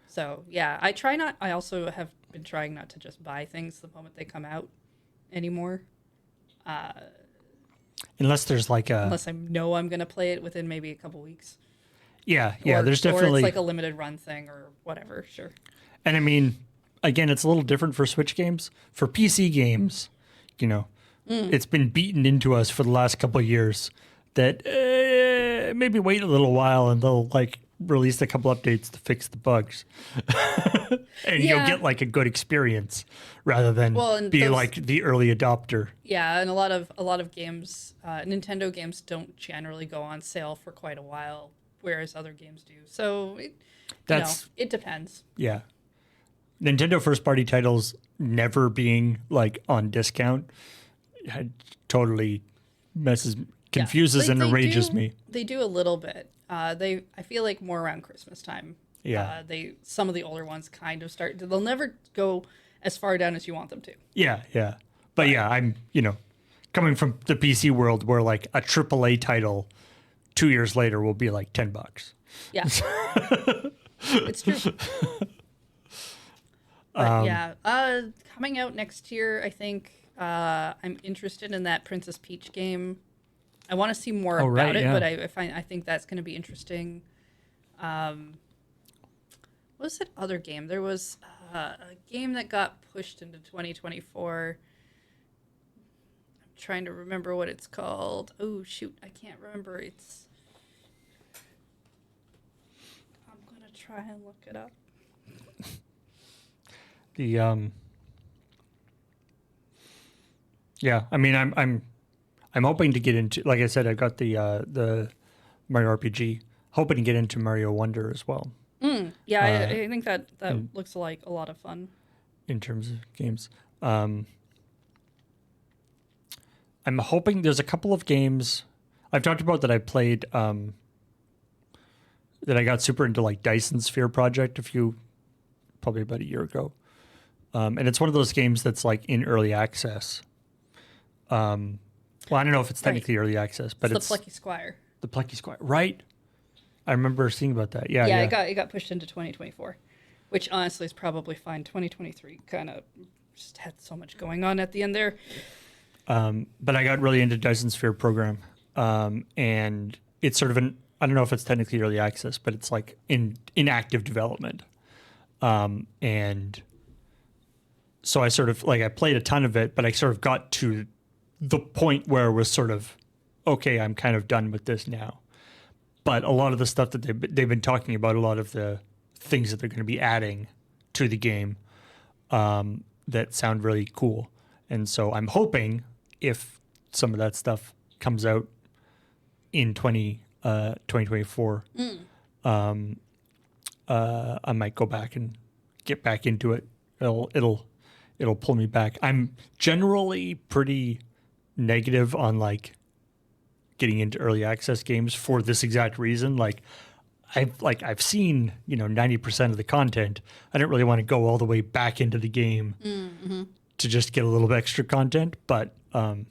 So yeah, I also have been trying not to just buy things the moment they come out anymore. Unless there's like unless I know I'm going to play it within maybe a couple weeks. Yeah, there's definitely... Or it's like a limited run thing or whatever, sure. And I mean, again, it's a little different for Switch games. For PC games, it's been beaten into us for the last couple of years that maybe wait a little while and they'll like release a couple updates to fix the bugs. And you'll get like a good experience rather than like the early adopter. Yeah, and a lot of games, Nintendo games don't generally go on sale for quite a while, whereas other games do. So it depends. Yeah. Nintendo first party titles never being like on discount totally confuses and enrages me. They do a little bit. I feel like more around Christmas time. Yeah. Some of the older ones kind of start. They'll never go as far down as you want them to. Yeah, yeah. But yeah, I'm, coming from the PC world where like a AAA title 2 years later will be like $10. Yeah, it's true. But yeah, coming out next year, I think I'm interested in that Princess Peach game. I want to see more about it, yeah. but I think that's going to be interesting. What was that other game? There was a game that got pushed into 2024. I'm trying to remember what it's called. Oh shoot, I can't remember. I'm gonna try and look it up. Yeah, I mean, I'm hoping to get into, like I said, I've got the Mario RPG, hoping to get into Mario Wonder as well. Yeah, I think that looks like a lot of fun in terms of games. I'm hoping there's a couple of games I've talked about that I played, that I got super into, like Dyson Sphere Project probably about a year ago. And it's one of those games that's like in early access. Well, I don't know if it's technically early access, but it's the Plucky Squire. The Plucky Squire, right? I remember seeing about that. Yeah, yeah. It got pushed into 2024, which honestly is probably fine. 2023 kind of just had so much going on at the end there. But I got really into Dyson Sphere Program, and it's sort of I don't know if it's technically early access, but it's like in active development. And so I sort of I played a ton of it, but I sort of got to the point where it was sort of, okay, I'm kind of done with this now. But a lot of the stuff that they've been talking about, a lot of the things that they're going to be adding to the game, that sound really cool. And so I'm hoping if some of that stuff comes out in 2024, I might go back and get back into it. It'll pull me back. I'm generally pretty negative on getting into early access games for this exact reason. I've seen 90% of the content. I don't really want to go all the way back into the game to just get a little bit extra content, but it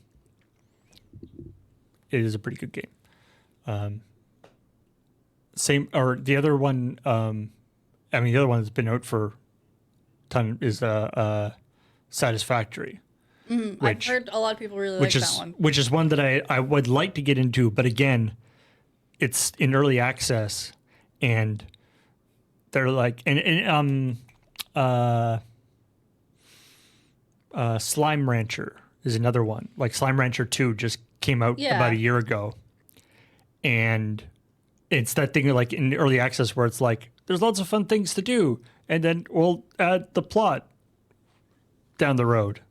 is a pretty good game. The other one. The other one that's been out for a ton is Satisfactory. I've heard a lot of people really like that one. Which is one that I would like to get into, but again, it's in early access, and they're Slime Rancher is another one. Like Slime Rancher 2 just came out about a year ago, and it's that thing in early access where it's like there's lots of fun things to do, and then we'll add the plot down the road.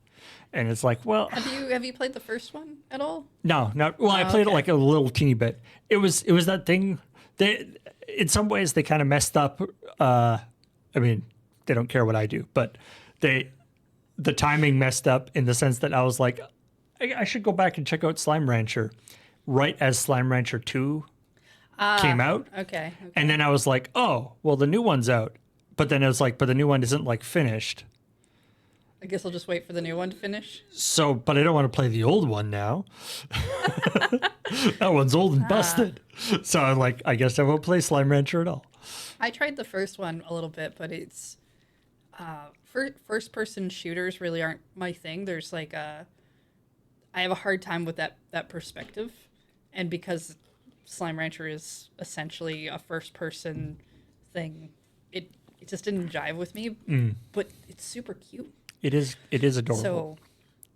And it's like, well, have you played the first one at all? No, not well. I played it a little teeny bit. It was that thing. In some ways, they kind of messed up. They don't care what I do, but the timing messed up in the sense that I was like, I should go back and check out Slime Rancher, right as Slime Rancher 2 came out. Okay. And then I was like, oh, well, the new one's out. But then it was but the new one isn't finished. I guess I'll just wait for the new one to finish. So, but I don't want to play the old one now. That one's old and busted. So I'm I guess I won't play Slime Rancher at all. I tried the first one a little bit, but it's first-person shooters really aren't my thing. There's I have a hard time with that perspective, and because Slime Rancher is essentially a first-person thing, it just didn't jive with me. But it's super cute. It is adorable. So,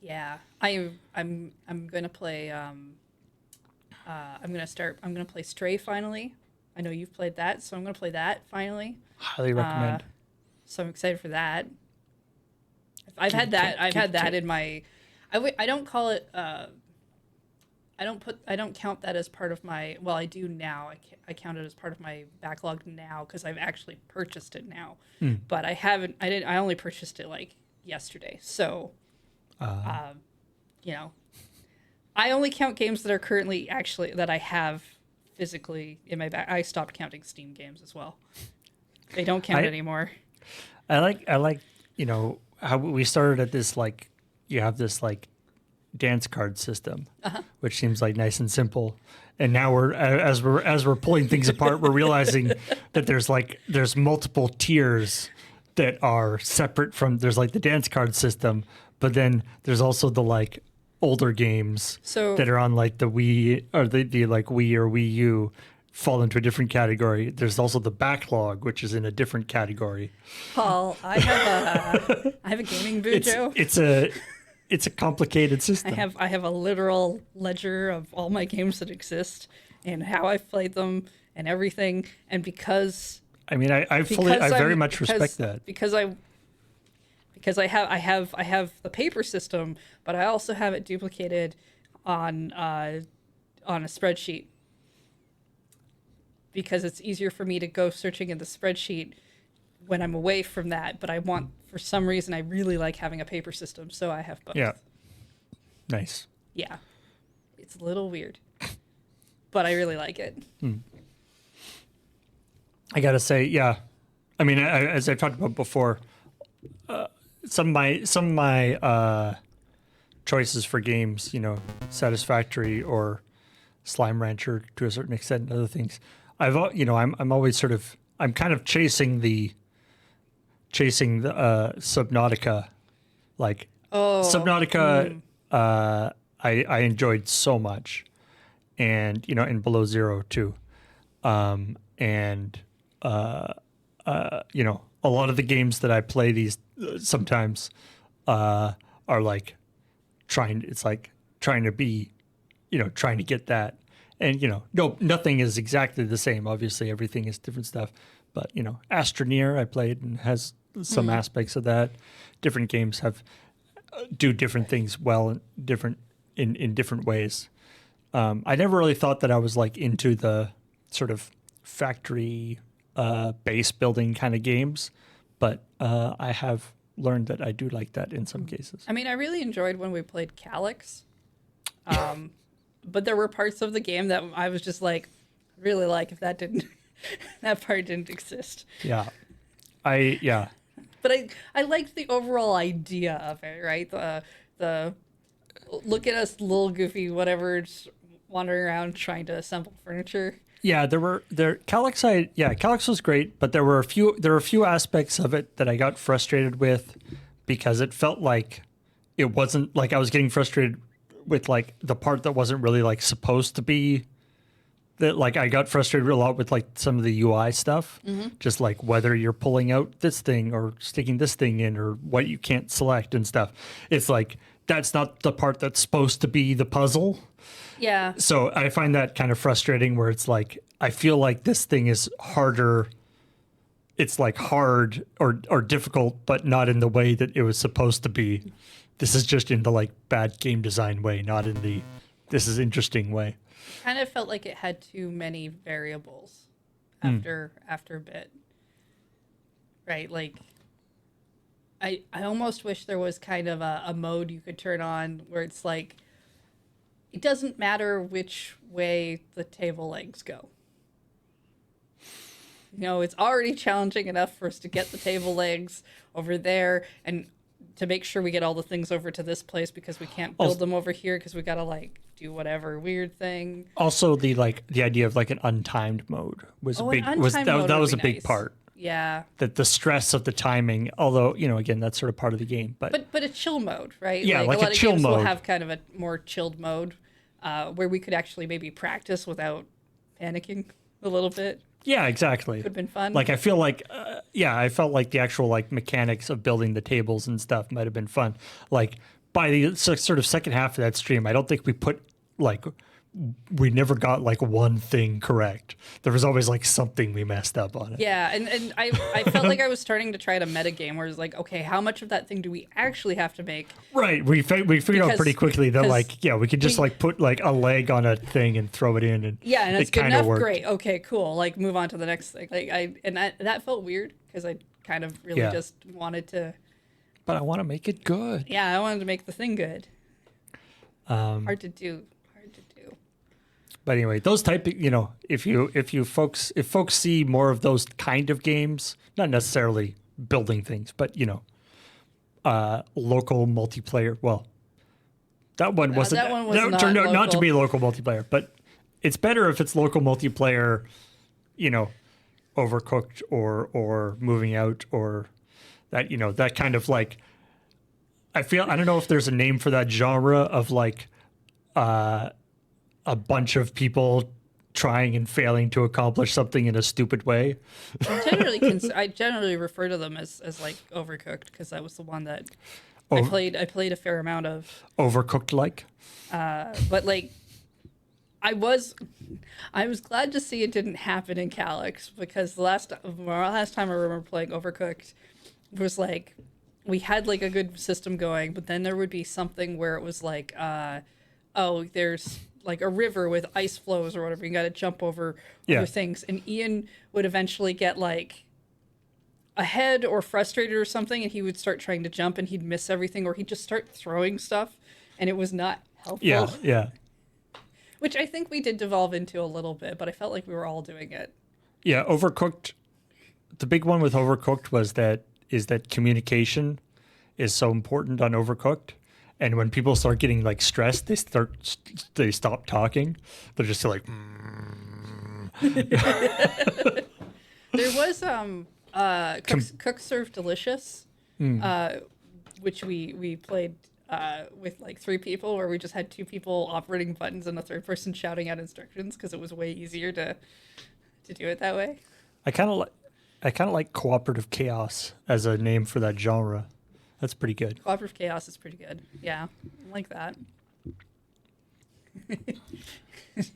yeah, I'm gonna play. I'm gonna play Stray finally. I know you've played that, so I'm gonna play that finally. Highly recommend. So I'm excited for that. I've had that in my. I don't call it. I don't count that as part of my. Well, I do now. I count it as part of my backlog now because I've actually purchased it now. But I haven't. I only purchased it yesterday. So, I only count games that are currently that I have physically in my back. I stopped counting Steam games as well. They don't count anymore. I like, how we started at this, like, you have this like dance card system, which seems like nice and simple. And now as we're pulling things apart, we're realizing that there's multiple tiers that are separate from, there's like the dance card system, but then there's also the like older games that are on like the Wii or the like Wii or Wii U fall into a different category. There's also the backlog, which is in a different category. Paul, I have a gaming bujo. It's a complicated system. I have a literal ledger of all my games that exist and how I've played them and everything. And because I mean, I very much respect that. Because I have the paper system, but I also have it duplicated on a spreadsheet. Because it's easier for me to go searching in the spreadsheet when I'm away from that, but for some reason I really like having a paper system, so I have both. Yeah. Nice. Yeah. It's a little weird. But I really like it. I gotta say, yeah. I mean, as I've talked about before, some of my choices for games, Satisfactory or Slime Rancher to a certain extent, and other things. I'm always I'm kind of chasing the Subnautica, like Subnautica. I enjoyed so much, and and Below Zero too, and a lot of the games that I play these sometimes are like trying to be, trying to get that. And, no, nothing is exactly the same. Obviously, everything is different stuff. But, Astroneer I played and has some aspects of that. Different games do different things well and in different ways. I never really thought that I was like into the sort of factory base building kind of games. But I have learned that I do like that in some cases. I mean, I really enjoyed when we played Calyx. But there were parts of the game that I was just like, really like if that part didn't exist. Yeah. But I liked the overall idea of it, right? The look at us little goofy whatever just wandering around trying to assemble furniture. Yeah, Calyx was great, but there were a few aspects of it that I got frustrated with because it felt like it wasn't like I was getting frustrated with like the part that wasn't really like supposed to be that. Like I got frustrated a lot with like some of the UI stuff, just like whether you're pulling out this thing or sticking this thing in or what you can't select and stuff. It's like, that's not the part that's supposed to be the puzzle. Yeah. So I find that kind of frustrating where it's like, I feel like this thing is harder. It's like hard or difficult, but not in the way that it was supposed to be. This is just in the like bad game design way, not in the this is interesting way. Kind of felt like it had too many variables after a bit. Right? Like I almost wish there was kind of a mode you could turn on where it's like it doesn't matter which way the table legs go. It's already challenging enough for us to get the table legs over there and to make sure we get all the things over to this place because we can't build them over here because we gotta like do whatever weird thing. Also, the idea of like an untimed mode was big. That was a big part. Yeah. That the stress of the timing, although again that's sort of part of the game, but a chill mode, right? Yeah, like a lot a chill of games mode. will have kind of a more chilled mode where we could actually maybe practice without panicking a little bit. Yeah, exactly. Could have been fun. Like I feel like, I felt like the actual like mechanics of building the tables and stuff might have been fun. Like by the sort of second half of that stream, I don't think we never got like one thing correct. There was always like something we messed up on it. Yeah, and I felt like I was starting to try to metagame where it's like, okay, how much of that thing do we actually have to make? Right. We figured out pretty quickly that like, we could just like put like a leg on a thing and throw it in, and yeah, and it's it good enough. Worked. Great. Okay, cool. Like move on to the next thing. Like that felt weird because I kind of really just wanted to. But I want to make it good. Yeah, I wanted to make the thing good. Hard to do. But anyway, those type of, if folks see more of those kind of games, not necessarily building things, but local multiplayer. Well, that one wasn't. That one was not turned out not to local. be local multiplayer, but it's better if it's local multiplayer. Overcooked or moving out or that that kind of like. I don't know if there's a name for that genre of like a bunch of people trying and failing to accomplish something in a stupid way. I generally refer to them as like Overcooked because that was the one that I played a fair amount of. Overcooked like. But like I was glad to see it didn't happen in Calyx because the last time I remember playing Overcooked was like we had like a good system going, but then there would be something where it was like, there's like a river with ice flows or whatever. You got to jump over things, and Ian would eventually get like ahead or frustrated or something, and he would start trying to jump, and he'd miss everything, or he'd just start throwing stuff, and it was not helpful. Yeah. Which I think we did devolve into a little bit, but I felt like we were all doing it. Yeah, Overcooked. The big one with Overcooked is that communication is so important on Overcooked. And when people start getting like stressed, they stop talking. They're just like. There was Cook Serve Delicious, which we played with like 3 people, where we just had 2 people operating buttons and a third person shouting out instructions because it was way easier to do it that way. I kind of like Cooperative Chaos as a name for that genre. That's pretty good. Cooperative Chaos is pretty good. Yeah, I like that.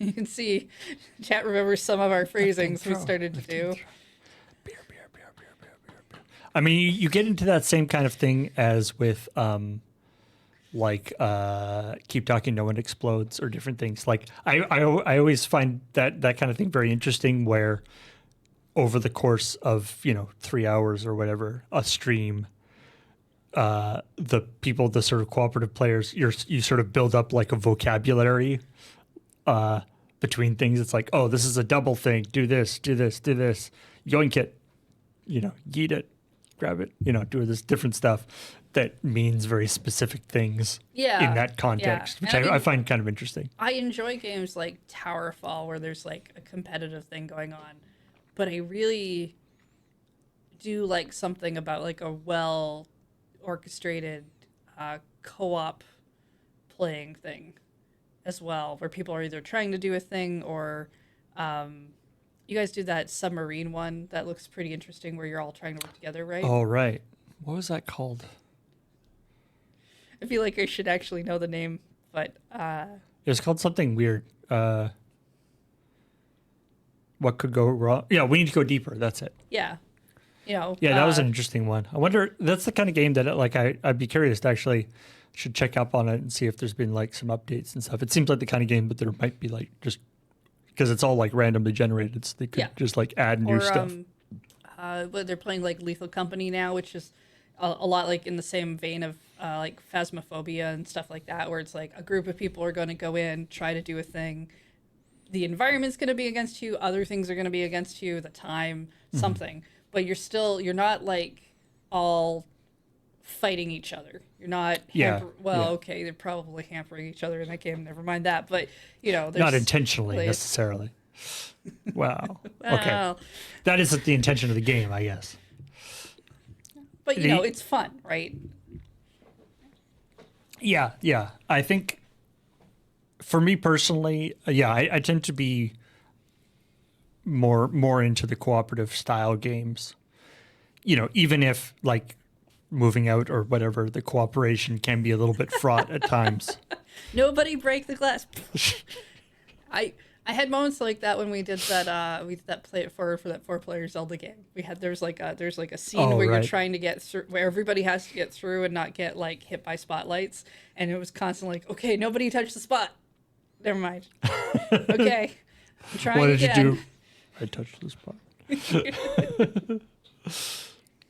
You can see chat remembers some of our phrasings we started to do. Beer. I mean, you get into that same kind of thing as with Keep Talking, No One Explodes, or different things. Like I always find that kind of thing very interesting, where over the course of 3 hours or whatever a stream, the sort of cooperative players, you sort of build up like a vocabulary between things. It's like, oh, this is a double thing. Do this. Yoink it. Yeet it. Grab it. Do this different stuff that means very specific things in that context, which I find kind of interesting. I enjoy games like Towerfall where there's like a competitive thing going on, but I really do like something about like a well orchestrated co-op playing thing as well, where people are either trying to do a thing or you guys do that submarine one that looks pretty interesting where you're all trying to work together, right? Oh, right. What was that called? I feel like I should actually know the name, but it was called something weird. What could go wrong? Yeah, We Need to Go Deeper. That's it. Yeah. Yeah, that was an interesting one. I wonder, that's the kind of game that I'd be curious to actually should check up on it and see if there's been like some updates and stuff. It seems like the kind of game, but there might be like just because it's all like randomly generated, so they could just like add new stuff. But they're playing like Lethal Company now, which is a lot like in the same vein of like Phasmophobia and stuff like that, where it's like a group of people are going to go in, try to do a thing. The environment's going to be against you. Other things are going to be against you. The time, something. But you're not like all fighting each other. You're not. Okay, they're probably hampering each other in that game. Never mind that. But there's not intentionally necessarily. Wow. Okay, that isn't the intention of the game, I guess. But it's fun, right? Yeah. I think for me personally, I tend to be more into the cooperative style games. Even if like moving out or whatever, the cooperation can be a little bit fraught at times. Nobody break the glass. I had moments like that when we did that play it forward for that 4-player Zelda game. There's like a scene where you're trying to get through, where everybody has to get through and not get like hit by spotlights, and it was constantly like, okay, nobody touch the spot. Never mind. Okay, I'm trying what did again. you do? I touched the spot.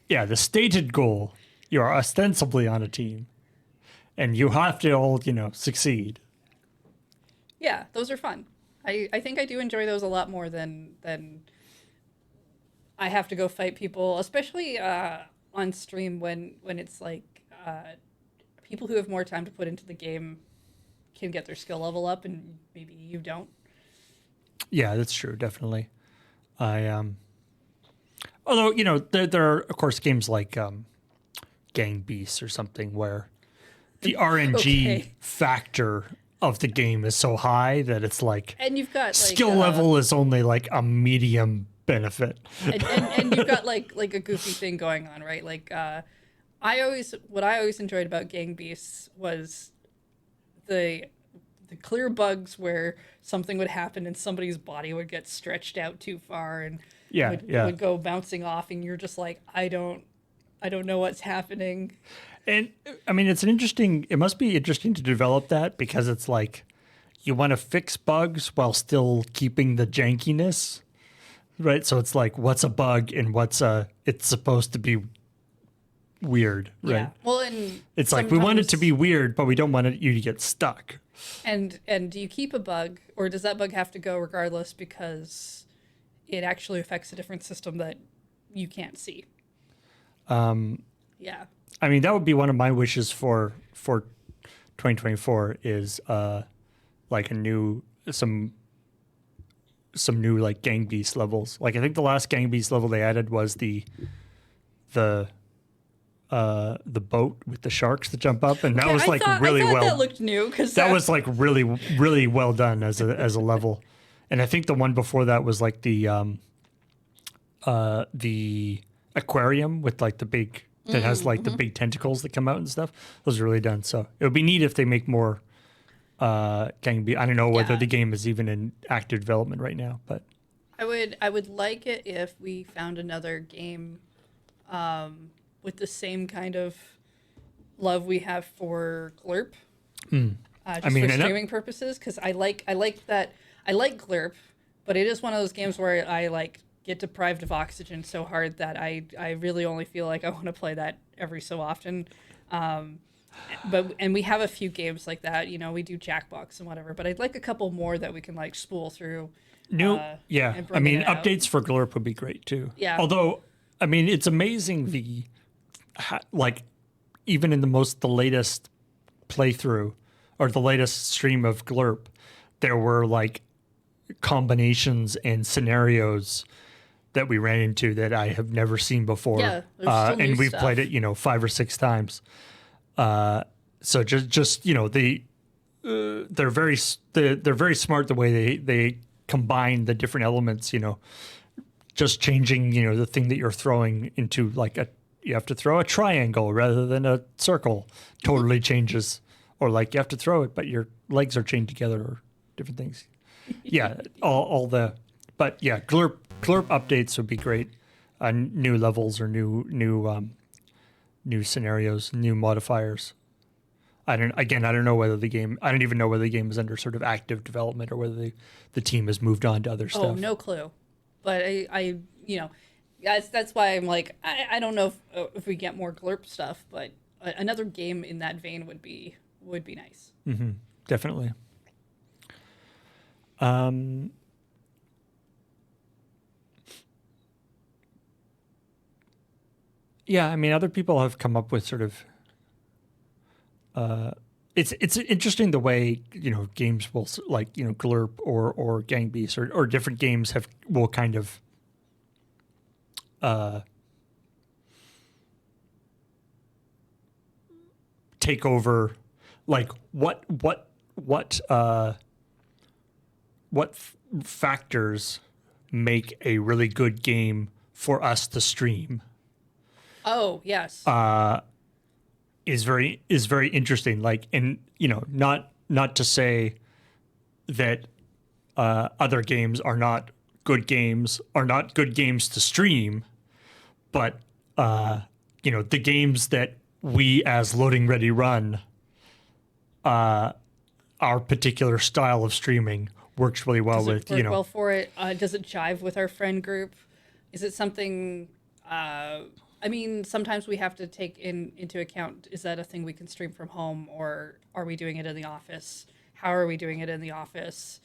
Yeah, the stated goal. You are ostensibly on a team, and you have to all succeed. Yeah, those are fun. I think I do enjoy those a lot more than I have to go fight people, especially on stream when it's like people who have more time to put into the game can get their skill level up, and maybe you don't. Yeah, that's true. Definitely. I although there are of course games like Gang Beasts or something where the RNG Okay. factor of the game is so high that it's like And you've got skill level is only like a medium benefit. and you've got like a goofy thing going on, right? Like what I always enjoyed about Gang Beasts was the clear bugs where something would happen and somebody's body would get stretched out too far and Yeah, yeah. would go bouncing off, and you're just like, I don't know what's happening. And I mean, it must be interesting to develop that because it's like you want to fix bugs while still keeping the jankiness, right? So it's like, what's a bug and it's supposed to be weird, right? Yeah. Well, and It's like we want it to be weird, but we don't want you to get stuck. And do you keep a bug, or does that bug have to go regardless because it actually affects a different system that you can't see? Yeah. I mean, that would be one of my wishes for 2024 is like some new like Gang Beast levels. Like I think the last Gang Beast level they added was the boat with the sharks that jump up, and that was like really I thought well. that looked new because That was like really well done as a level. And I think the one before that was like the aquarium with like the big that has like the big tentacles that come out and stuff. Those are really done. So it would be neat if they make more Gang Beast. I don't know whether Yeah. the game is even in active development right now, but I would like it if we found another game with the same kind of love we have for Glurp. Just mean, for I know- streaming purposes, because I like Glurp, but it is one of those games where I like get deprived of oxygen so hard that I really only feel like I want to play that every so often. And we have a few games like that, we do Jackbox and whatever, but I'd like a couple more that we can like spool through. yeah. and I bring mean, it out. updates for Glurp would be great too. Yeah. Although, I mean, it's amazing like even in the latest playthrough or the latest stream of Glurp, there were like combinations and scenarios that we ran into that I have never seen before. Yeah, there's still new and we've stuff. played it, 5 or 6 times. So just they're very smart the way they combine the different elements. Just changing the thing that you're throwing into like you have to throw a triangle rather than a circle. Totally changes, or like you have to throw it, but your legs are chained together, or different things. Yeah, but yeah, Glurp updates would be great. New levels or new scenarios, new modifiers. I don't know whether the game. I don't even know whether the game is under sort of active development or whether the team has moved on to other stuff. Oh, no clue. But that's why I'm like, I don't know if we get more Glurp stuff, but another game in that vein would be nice. Definitely. Yeah, I mean, other people have come up with sort of. It's interesting the way games will like Glurp or Gang Beasts or different games will kind of take over, like what factors make a really good game for us to stream. Oh, yes. Is very interesting. Like, and not to say that other games are not good games to stream, but the games that we as Loading Ready run, our particular style of streaming works really well Does it with work well for it? Does it jive with our friend group? Is it something? I mean, sometimes we have to take into account, is that a thing we can stream from home, or are we doing it in the office? How are we doing it in the office?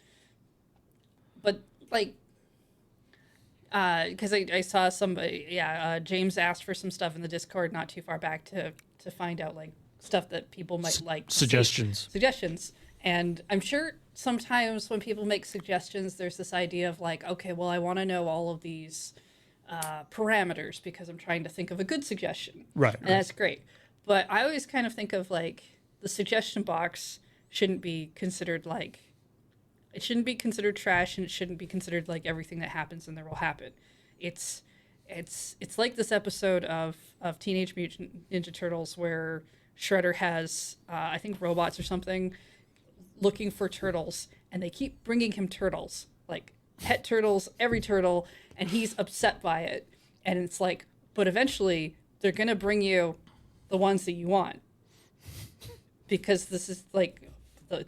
but like, because I saw somebody, James asked for some stuff in the Discord not too far back to find out like stuff that people might like to Suggestions. suggestions. And I'm sure sometimes when people make suggestions, there's this idea of like, okay, well, I want to know all of these parameters because I'm trying to think of a good suggestion. Right. And that's great. But I always kind of think of like the suggestion box shouldn't be considered like, it shouldn't be considered trash, and it shouldn't be considered like everything that happens and there will happen. It's like this episode of Teenage Mutant Ninja Turtles where Shredder has, I think, robots or something looking for turtles, and they keep bringing him turtles, like pet turtles, every turtle, and he's upset by it. And it's like, but eventually they're going to bring you the ones that you want because this is like,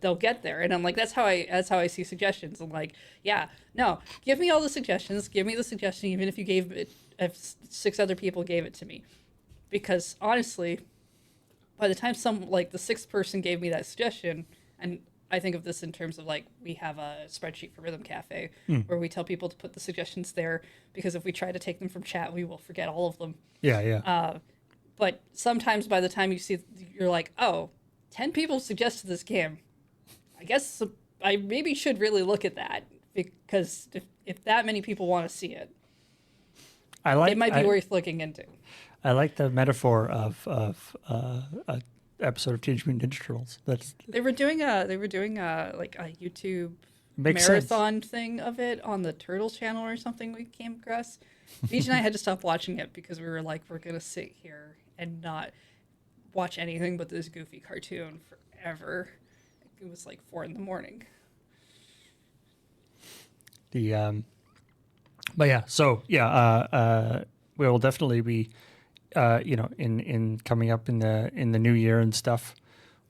they'll get there. And I'm like, that's how I see suggestions. I'm like, yeah, no, give me all the suggestions. Give me the suggestion, even if you gave it, if 6 other people gave it to me. Because honestly, by the time the 6th person gave me that suggestion, and I think of this in terms of like, we have a spreadsheet for Rhythm Cafe where we tell people to put the suggestions there because if we try to take them from chat, we will forget all of them. Yeah. But sometimes by the time you see, you're like, oh, 10 people suggested this game. I guess I maybe should really look at that because if that many people want to see it, it might be worth looking into. I like the metaphor of a episode of Teenage Mutant Ninja Turtles. They were doing a like a YouTube Makes marathon thing of it on the Turtles channel or something we came across. Beach and I had to stop watching it because we were like, we're gonna sit here and not watch anything but this goofy cartoon forever. It was like 4 a.m. We will definitely be, in coming up in the new year and stuff.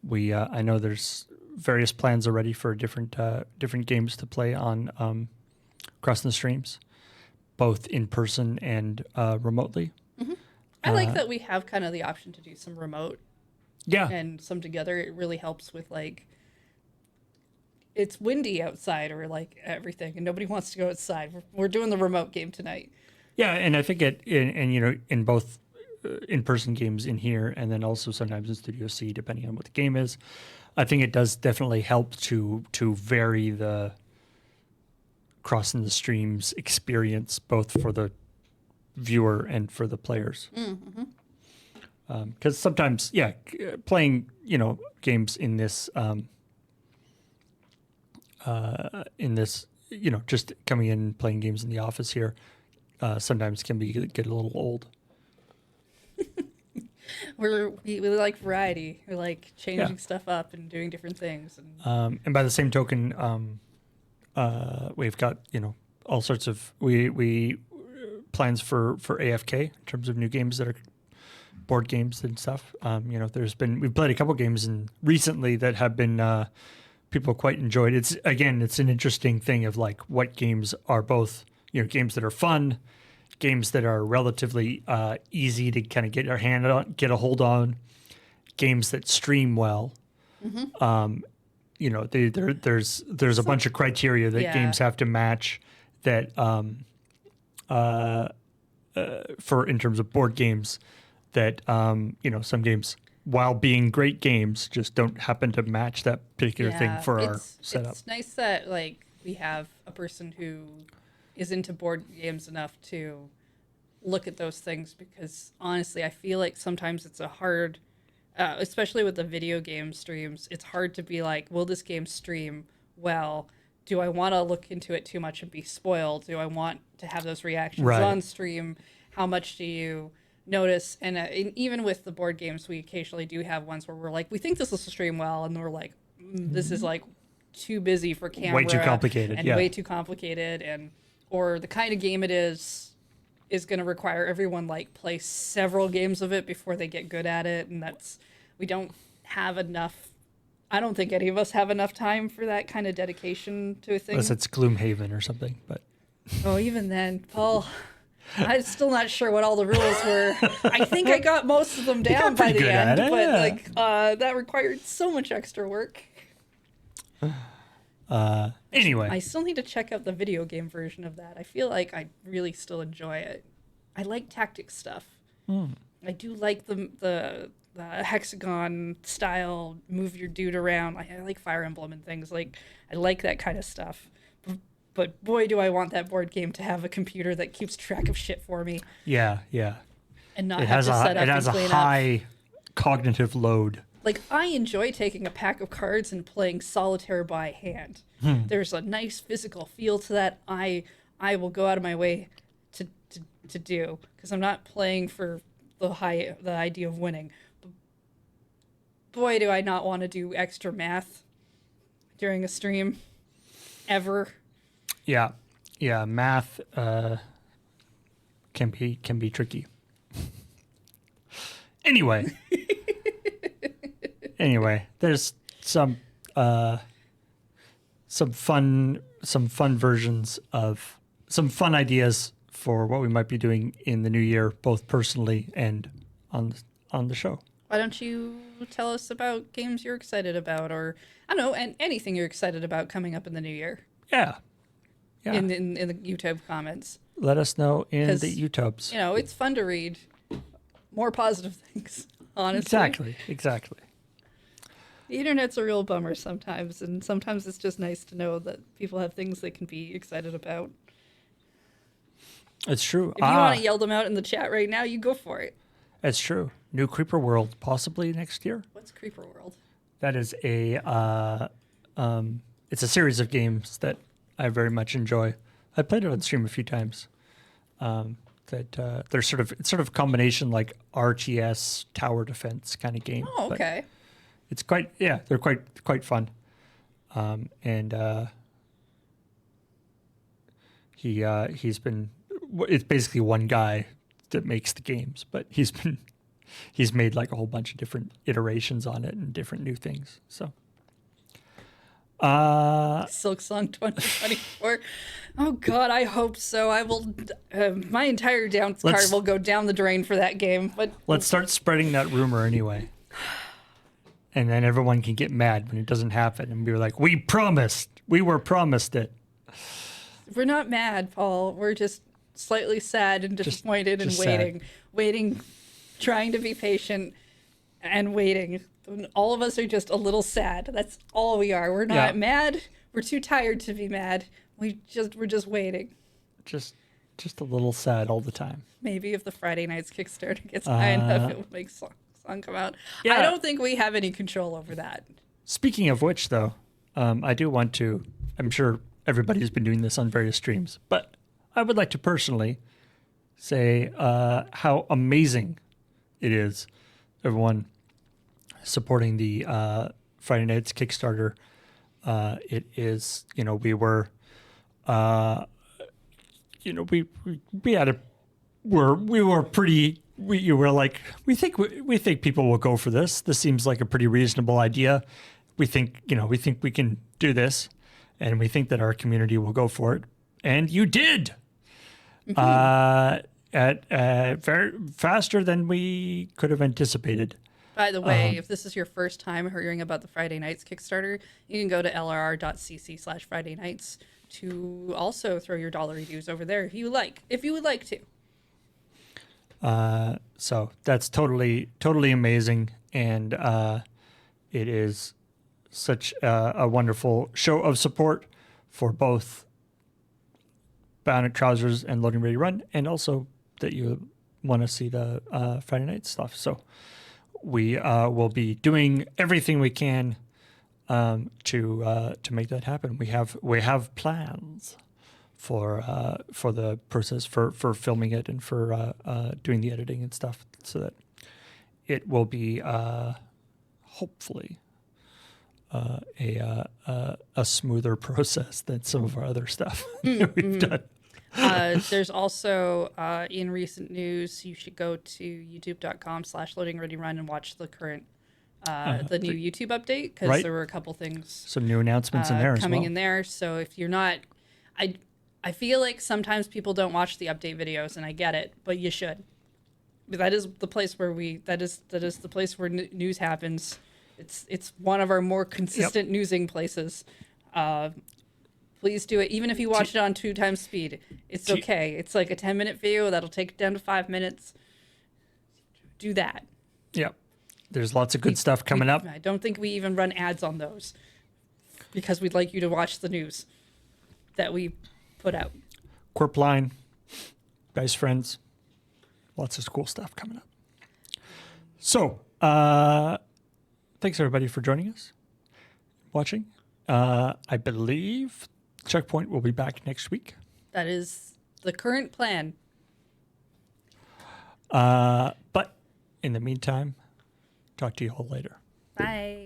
I know there's various plans already for different games to play on crossing the streams, both in person and remotely. Mm-hmm. I like that we have kind of the option to do some remote. Yeah. And some together. It really helps with like, it's windy outside or like everything and nobody wants to go outside. We're doing the remote game tonight. Yeah. And I think in both in-person games in here and then also sometimes in Studio C, depending on what the game is, I think it does definitely help to vary the crossing the streams experience, both for the viewer and for the players. Mm-hmm. Because sometimes, playing games in this just coming in and playing games in the office here sometimes can get a little old. We like variety. We like changing stuff up and doing different things. And by the same token, we've got all sorts of we plans for AFK in terms of new games that are board games and stuff. We've played a couple games recently that have been people quite enjoyed. It's an interesting thing of like what games are both games that are fun, games that are relatively easy to kind of get your hand on, get a hold on, games that stream well. Mm-hmm. There's a bunch of criteria that games have to match that for in terms of board games that some games, while being great games, just don't happen to match that particular thing for our setup. It's nice that like we have a person who is into board games enough to look at those things because honestly, I feel like sometimes it's a hard, especially with the video game streams, it's hard to be like, will this game stream well? Do I want to look into it too much and be spoiled? Do I want to have those reactions on stream? How much do you notice? And even with the board games, we occasionally do have ones where we're like, we think this will stream well, and we're like, this is like too busy for camera, way too complicated, and way too complicated, and or the kind of game it is going to require everyone like play several games of it before they get good at it, and we don't have enough. I don't think any of us have enough time for that kind of dedication to a thing. Unless it's Gloomhaven or something, but even then, Paul. I'm still not sure what all the rules were. I think I got most of them down by the end, but that required so much extra work. Anyway, I still need to check out the video game version of that. I feel like I really still enjoy it. I like tactics stuff. I do like the hexagon style, move your dude around. I like Fire Emblem and things. Like, I like that kind of stuff. But boy, do I want that board game to have a computer that keeps track of shit for me. yeah. And not It have has to set a up it has a and clean high cognitive load. Like, I enjoy taking a pack of cards and playing solitaire by hand. There's a nice physical feel to that. I will go out of my way to do, because I'm not playing for the idea of winning. But boy, do I not want to do extra math during a stream ever. Yeah, math can be tricky. Anyway, there's some fun versions of some fun ideas for what we might be doing in the new year, both personally and on the show. Why don't you tell us about games you're excited about, or I don't know, and anything you're excited about coming up in the new year? Yeah. In the YouTube comments. Let us know in the YouTubes. You know, it's fun to read more positive things, honestly. Exactly. The internet's a real bummer sometimes, and sometimes it's just nice to know that people have things they can be excited about. It's true. If you want to yell them out in the chat right now, you go for it. It's true. New Creeper World, possibly next year. What's Creeper World? That is it's a series of games that I very much enjoy. I played it on stream a few times. They're sort of a combination like RTS tower defense kind of game. Oh, okay. It's they're quite fun. He's been, it's basically one guy that makes the games, but he's made like a whole bunch of different iterations on it and different new things. So Silk Song 2024. Oh God, I hope so. I will. My entire card will go down the drain for that game. But let's start spreading that rumor anyway, and then everyone can get mad when it doesn't happen, and be like, "We were promised it." We're not mad, Paul. We're just slightly sad and disappointed and waiting, trying to be patient and waiting. All of us are just a little sad. That's all we are. We're not mad. We're too tired to be mad. We're just waiting. Just a little sad all the time. Maybe if the Friday Night's Kickstarter gets high enough, it will make song come out. Yeah. I don't think we have any control over that. Speaking of which, though, I do want to. I'm sure everybody's been doing this on various streams, but I would like to personally say how amazing it is, everyone supporting the Friday Night's Kickstarter. It is, we were, we had a, we were pretty. You were like, we think people will go for this. This seems like a pretty reasonable idea. We think we can do this, and we think that our community will go for it. And you did. At very faster than we could have anticipated. By the way, if this is your first time hearing about the Friday Nights Kickstarter, you can go to lrr.cc/Friday Nights to also throw your dollar dues over there if you would like to. So that's totally amazing, and it is such a wonderful show of support for both Bionic Trousers and Loading Ready Run, and also that you want to see the Friday night stuff. So we will be doing everything we can to make that happen. We have plans for the process for filming it and for doing the editing and stuff, so that it will be hopefully a smoother process than some of our other stuff that we've done. There's also, in recent news, you should go to youtube.com/loadingreadyrun and watch the current, the new YouTube update, because there were a couple things. Some new announcements in there coming as well. in there. So if you're not, I feel like sometimes people don't watch the update videos, and I get it, but you should. That is the place where that is the place where news happens. It's one of our more consistent newsing places. Please do it. Even if you watch it on 2 times speed, it's okay. It's like a 10-minute video that'll take down to 5 minutes. Do that. Yep. There's lots of good stuff coming up. I don't think we even run ads on those because we'd like you to watch the news that we put out. Corp line, best friends, lots of cool stuff coming up. So, thanks everybody for joining us, watching. I believe ChillPoint will be back next week. That is the current plan. But in the meantime, talk to you all later. Bye.